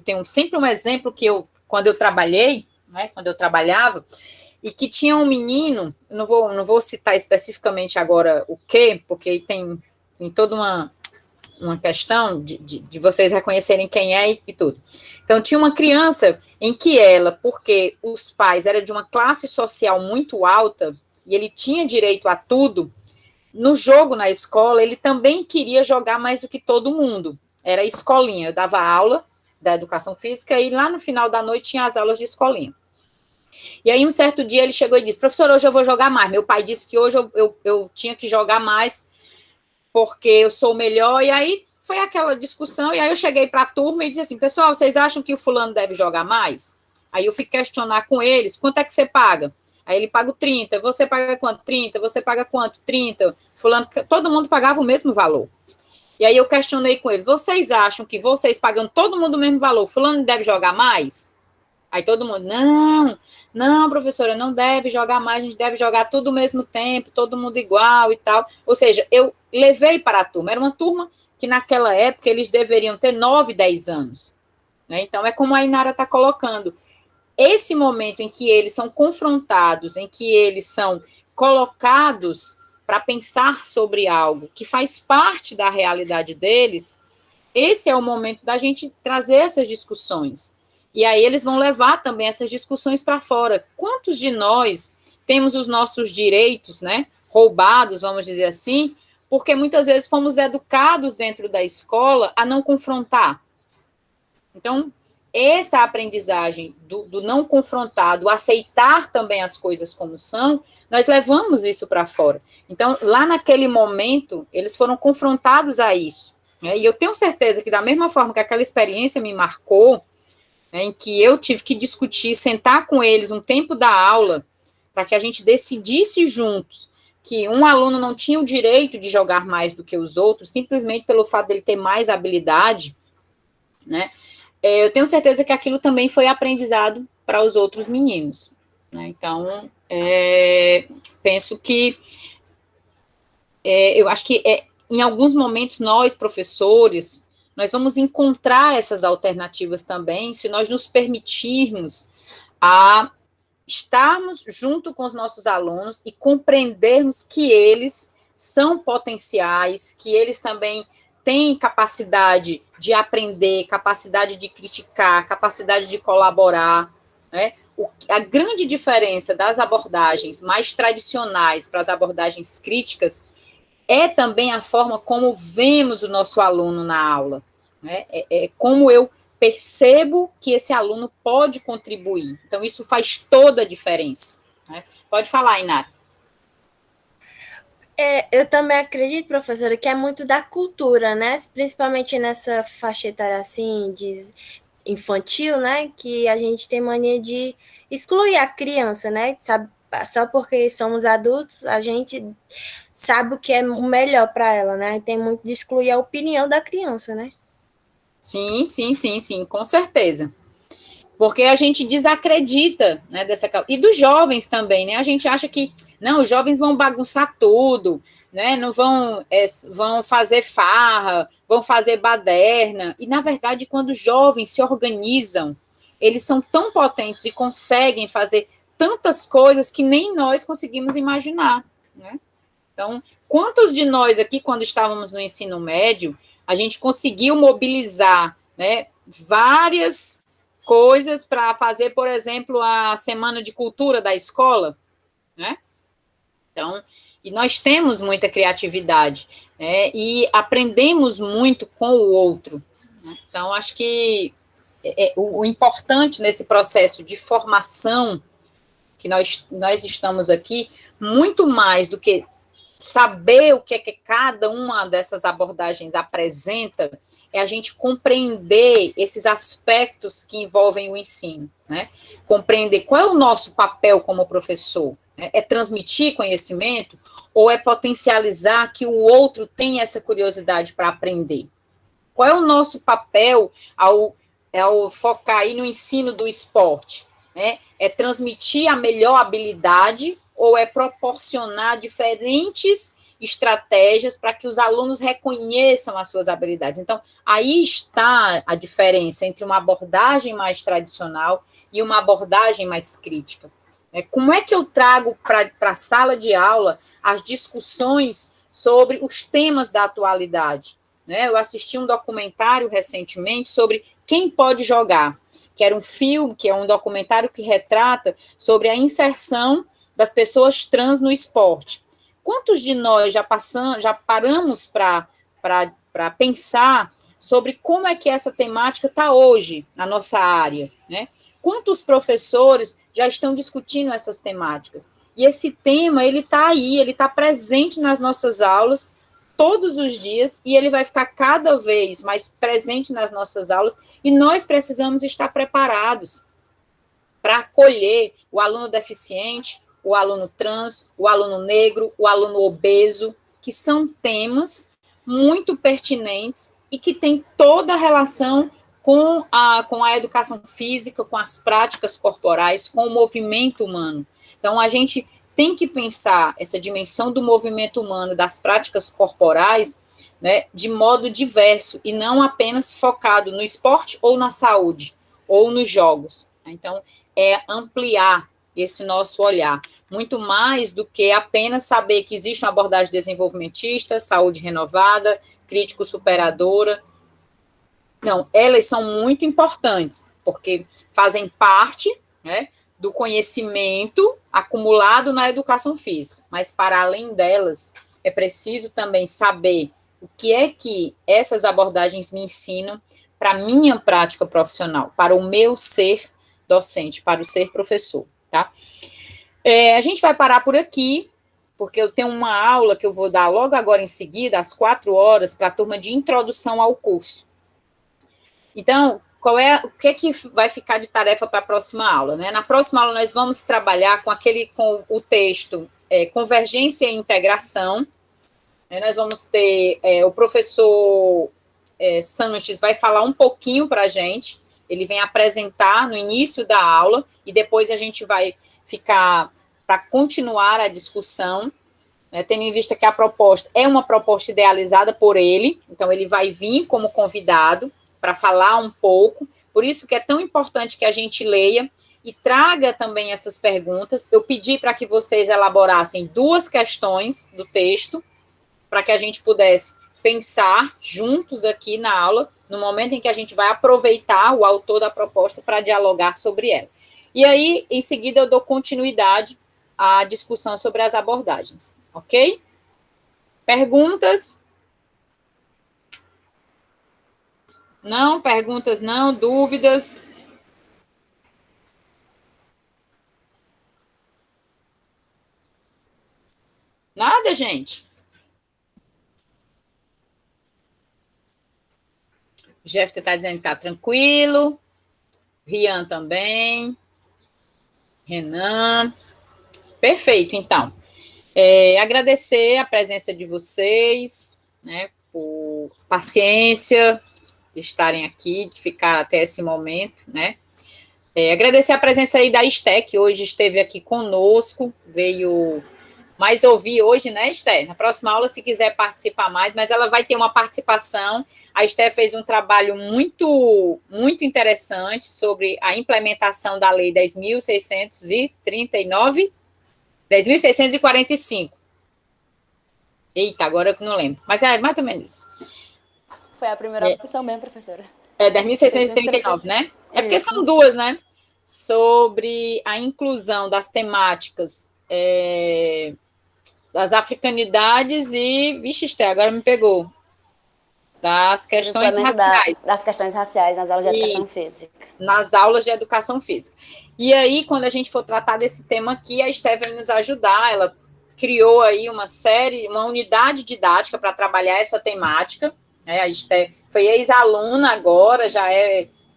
tenho sempre um exemplo que quando eu trabalhei, né, quando eu trabalhava, e que tinha um menino, não vou citar especificamente agora o quê, porque tem toda uma questão de vocês reconhecerem quem é e tudo. Então, tinha uma criança em que ela, porque os pais eram de uma classe social muito alta, e ele tinha direito a tudo, no jogo na escola, ele também queria jogar mais do que todo mundo. Era escolinha, eu dava aula da educação física, e lá no final da noite tinha as aulas de escolinha. E aí, um certo dia, ele chegou e disse, professor, hoje eu vou jogar mais. Meu pai disse que hoje eu tinha que jogar mais, porque eu sou o melhor, e aí foi aquela discussão, e aí eu cheguei para a turma e disse assim, pessoal, vocês acham que o fulano deve jogar mais? Aí eu fui questionar com eles, quanto é que você paga? Aí ele paga 30, você paga quanto? 30, você paga quanto? 30, fulano, todo mundo pagava o mesmo valor. E aí eu questionei com eles, vocês acham que vocês pagando todo mundo o mesmo valor, fulano deve jogar mais? Aí todo mundo, não, professora, não deve jogar mais, a gente deve jogar tudo ao mesmo tempo, todo mundo igual e tal. Ou seja, eu levei para a turma, era uma turma que naquela época eles deveriam ter 9, 10 anos. Né? Então, é como a Inara está colocando. Esse momento em que eles são confrontados, em que eles são colocados para pensar sobre algo que faz parte da realidade deles, esse é o momento da gente trazer essas discussões. E aí eles vão levar também essas discussões para fora. Quantos de nós temos os nossos direitos, né, roubados, vamos dizer assim, porque muitas vezes fomos educados dentro da escola a não confrontar. Então, essa aprendizagem do não confrontar, do aceitar também as coisas como são, nós levamos isso para fora. Então, lá naquele momento, eles foram confrontados a isso. Né, e eu tenho certeza que da mesma forma que aquela experiência me marcou, em que eu tive que discutir, sentar com eles um tempo da aula, para que a gente decidisse juntos que um aluno não tinha o direito de jogar mais do que os outros, simplesmente pelo fato dele ter mais habilidade, né? Eu tenho certeza que aquilo também foi aprendizado para os outros meninos. Né? Então, penso que, eu acho que em alguns momentos nós, professores, nós vamos encontrar essas alternativas também, se nós nos permitirmos a estarmos junto com os nossos alunos e compreendermos que eles são potenciais, que eles também têm capacidade de aprender, capacidade de criticar, capacidade de colaborar, né? A grande diferença das abordagens mais tradicionais para as abordagens críticas é também a forma como vemos o nosso aluno na aula. Né? Como eu percebo que esse aluno pode contribuir. Então, isso faz toda a diferença. Né? Pode falar, Inara. Eu também acredito, professora, que é muito da cultura, né? Principalmente nessa faixa etária, assim, de infantil, né? Que a gente tem mania de excluir a criança, né? Sabe, só porque somos adultos, a gente sabe o que é o melhor para ela, né? Tem muito de excluir a opinião da criança, né? Sim, com certeza. Porque a gente desacredita, né, e dos jovens também, né, a gente acha que, não, os jovens vão bagunçar tudo, né, não vão fazer farra, vão fazer baderna, e na verdade, quando os jovens se organizam, eles são tão potentes e conseguem fazer tantas coisas que nem nós conseguimos imaginar, né. Então, quantos de nós aqui, quando estávamos no ensino médio, a gente conseguiu mobilizar, né, várias coisas para fazer, por exemplo, a semana de cultura da escola, né? Então, e nós temos muita criatividade, né? E aprendemos muito com o outro. Né? Então, acho que o importante nesse processo de formação que nós estamos aqui, muito mais do que saber o que é que cada uma dessas abordagens apresenta, é a gente compreender esses aspectos que envolvem o ensino, né? Compreender qual é o nosso papel como professor, né? É transmitir conhecimento ou é potencializar que o outro tenha essa curiosidade para aprender? Qual é o nosso papel ao focar aí no ensino do esporte? Né? É transmitir a melhor habilidade ou é proporcionar diferentes estratégias para que os alunos reconheçam as suas habilidades. Então, aí está a diferença entre uma abordagem mais tradicional e uma abordagem mais crítica. Como é que eu trago para a sala de aula as discussões sobre os temas da atualidade? né? Eu assisti um documentário recentemente sobre Quem Pode Jogar, que era um filme, que é um documentário que retrata sobre a inserção das pessoas trans no esporte. Quantos de nós já paramos para pensar sobre como é que essa temática está hoje na nossa área, né? Quantos professores já estão discutindo essas temáticas? E esse tema, ele está aí, ele está presente nas nossas aulas todos os dias, e ele vai ficar cada vez mais presente nas nossas aulas, e nós precisamos estar preparados para acolher o aluno deficiente, o aluno trans, o aluno negro, o aluno obeso, que são temas muito pertinentes e que têm toda a relação com a educação física, com as práticas corporais, com o movimento humano. Então, a gente tem que pensar essa dimensão do movimento humano, das práticas corporais, né, de modo diverso, e não apenas focado no esporte ou na saúde, ou nos jogos. Então, é ampliar esse nosso olhar, muito mais do que apenas saber que existe uma abordagem desenvolvimentista, saúde renovada, crítico superadora. Não, elas são muito importantes, porque fazem parte, né, do conhecimento acumulado na educação física, mas para além delas, é preciso também saber o que é que essas abordagens me ensinam para a minha prática profissional, para o meu ser docente, para o ser professor, tá? A gente vai parar por aqui, porque eu tenho uma aula que eu vou dar logo agora em seguida, às 4 horas, para a turma de introdução ao curso. Então, o que vai ficar de tarefa para a próxima aula, né? Na próxima aula, nós vamos trabalhar com o texto Convergência e Integração, né? Nós vamos ter o professor Sanches vai falar um pouquinho para a gente, ele vem apresentar no início da aula, e depois a gente vai ficar para continuar a discussão, né, tendo em vista que a proposta é uma proposta idealizada por ele, então ele vai vir como convidado para falar um pouco, por isso que é tão importante que a gente leia e traga também essas perguntas. Eu pedi para que vocês elaborassem 2 questões do texto, para que a gente pudesse pensar juntos aqui na aula, no momento em que a gente vai aproveitar o autor da proposta para dialogar sobre ela. E aí, em seguida, eu dou continuidade à discussão sobre as abordagens, ok? Perguntas? Não? Perguntas não? Dúvidas? Nada, gente? O Jeff está dizendo que está tranquilo. Rian também. Renan. Perfeito, então. Agradecer a presença de vocês, né, por paciência, de estarem aqui, de ficar até esse momento, né. Agradecer a presença aí da Esté, que hoje esteve aqui conosco, veio mais ouvir hoje, né, Esté? Na próxima aula, se quiser participar mais, mas ela vai ter uma participação. A Esté fez um trabalho muito, muito interessante sobre a implementação da Lei 10.639, 10.645. Eita, agora eu não lembro, mas é mais ou menos isso. Foi a primeira opção mesmo, professora. 10.639, né? É porque são 2, né? Sobre a inclusão das temáticas das africanidades e, vixe, Esté, agora me pegou, das questões raciais. Das questões raciais nas aulas de educação física. Nas aulas de educação física. E aí, quando a gente for tratar desse tema aqui, a Esté vai nos ajudar, ela criou aí uma unidade didática para trabalhar essa temática, né? A Esté foi ex-aluna agora, já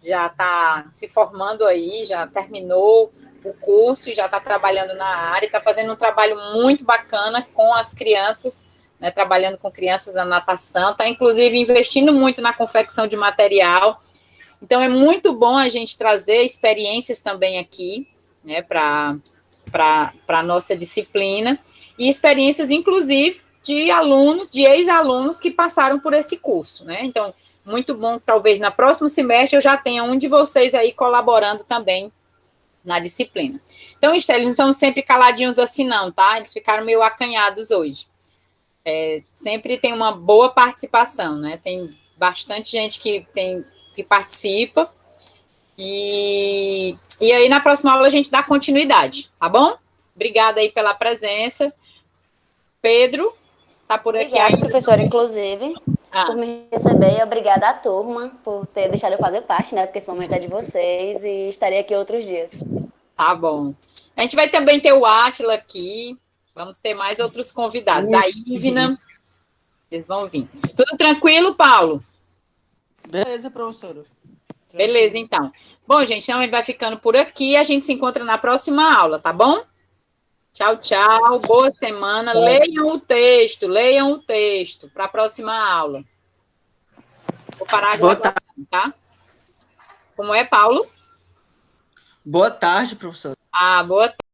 está se formando aí, já terminou o curso e já está trabalhando na área, está fazendo um trabalho muito bacana com as crianças, né, trabalhando com crianças na natação, está inclusive investindo muito na confecção de material. Então é muito bom a gente trazer experiências também aqui, né, para a nossa disciplina, e experiências inclusive de alunos, de ex-alunos que passaram por esse curso, né? Então, muito bom, talvez na próximo semestre eu já tenha um de vocês aí colaborando também na disciplina. Então, Esté, eles não são sempre caladinhos assim não, tá? Eles ficaram meio acanhados hoje. sempre tem uma boa participação, né? Tem bastante gente que participa. E aí, na próxima aula, a gente dá continuidade, tá bom? Obrigada aí pela presença. Pedro, tá por aqui Obrigada, ainda? professora, inclusive, por me receber, e obrigada à turma por ter deixado eu fazer parte, né? Porque esse momento é de vocês e estarei aqui outros dias. Tá bom. A gente vai também ter o Átila aqui. Vamos ter mais outros convidados. A Ívina, eles vão vir. Tudo tranquilo, Paulo? Beleza, professora. Beleza, então. Bom, gente, então ele vai ficando por aqui. A gente se encontra na próxima aula, tá bom? Tchau, tchau. Boa semana. Leiam o texto para a próxima aula. Vou parar a gravação, tá? Como é, Paulo? Boa tarde, professora. Boa tarde.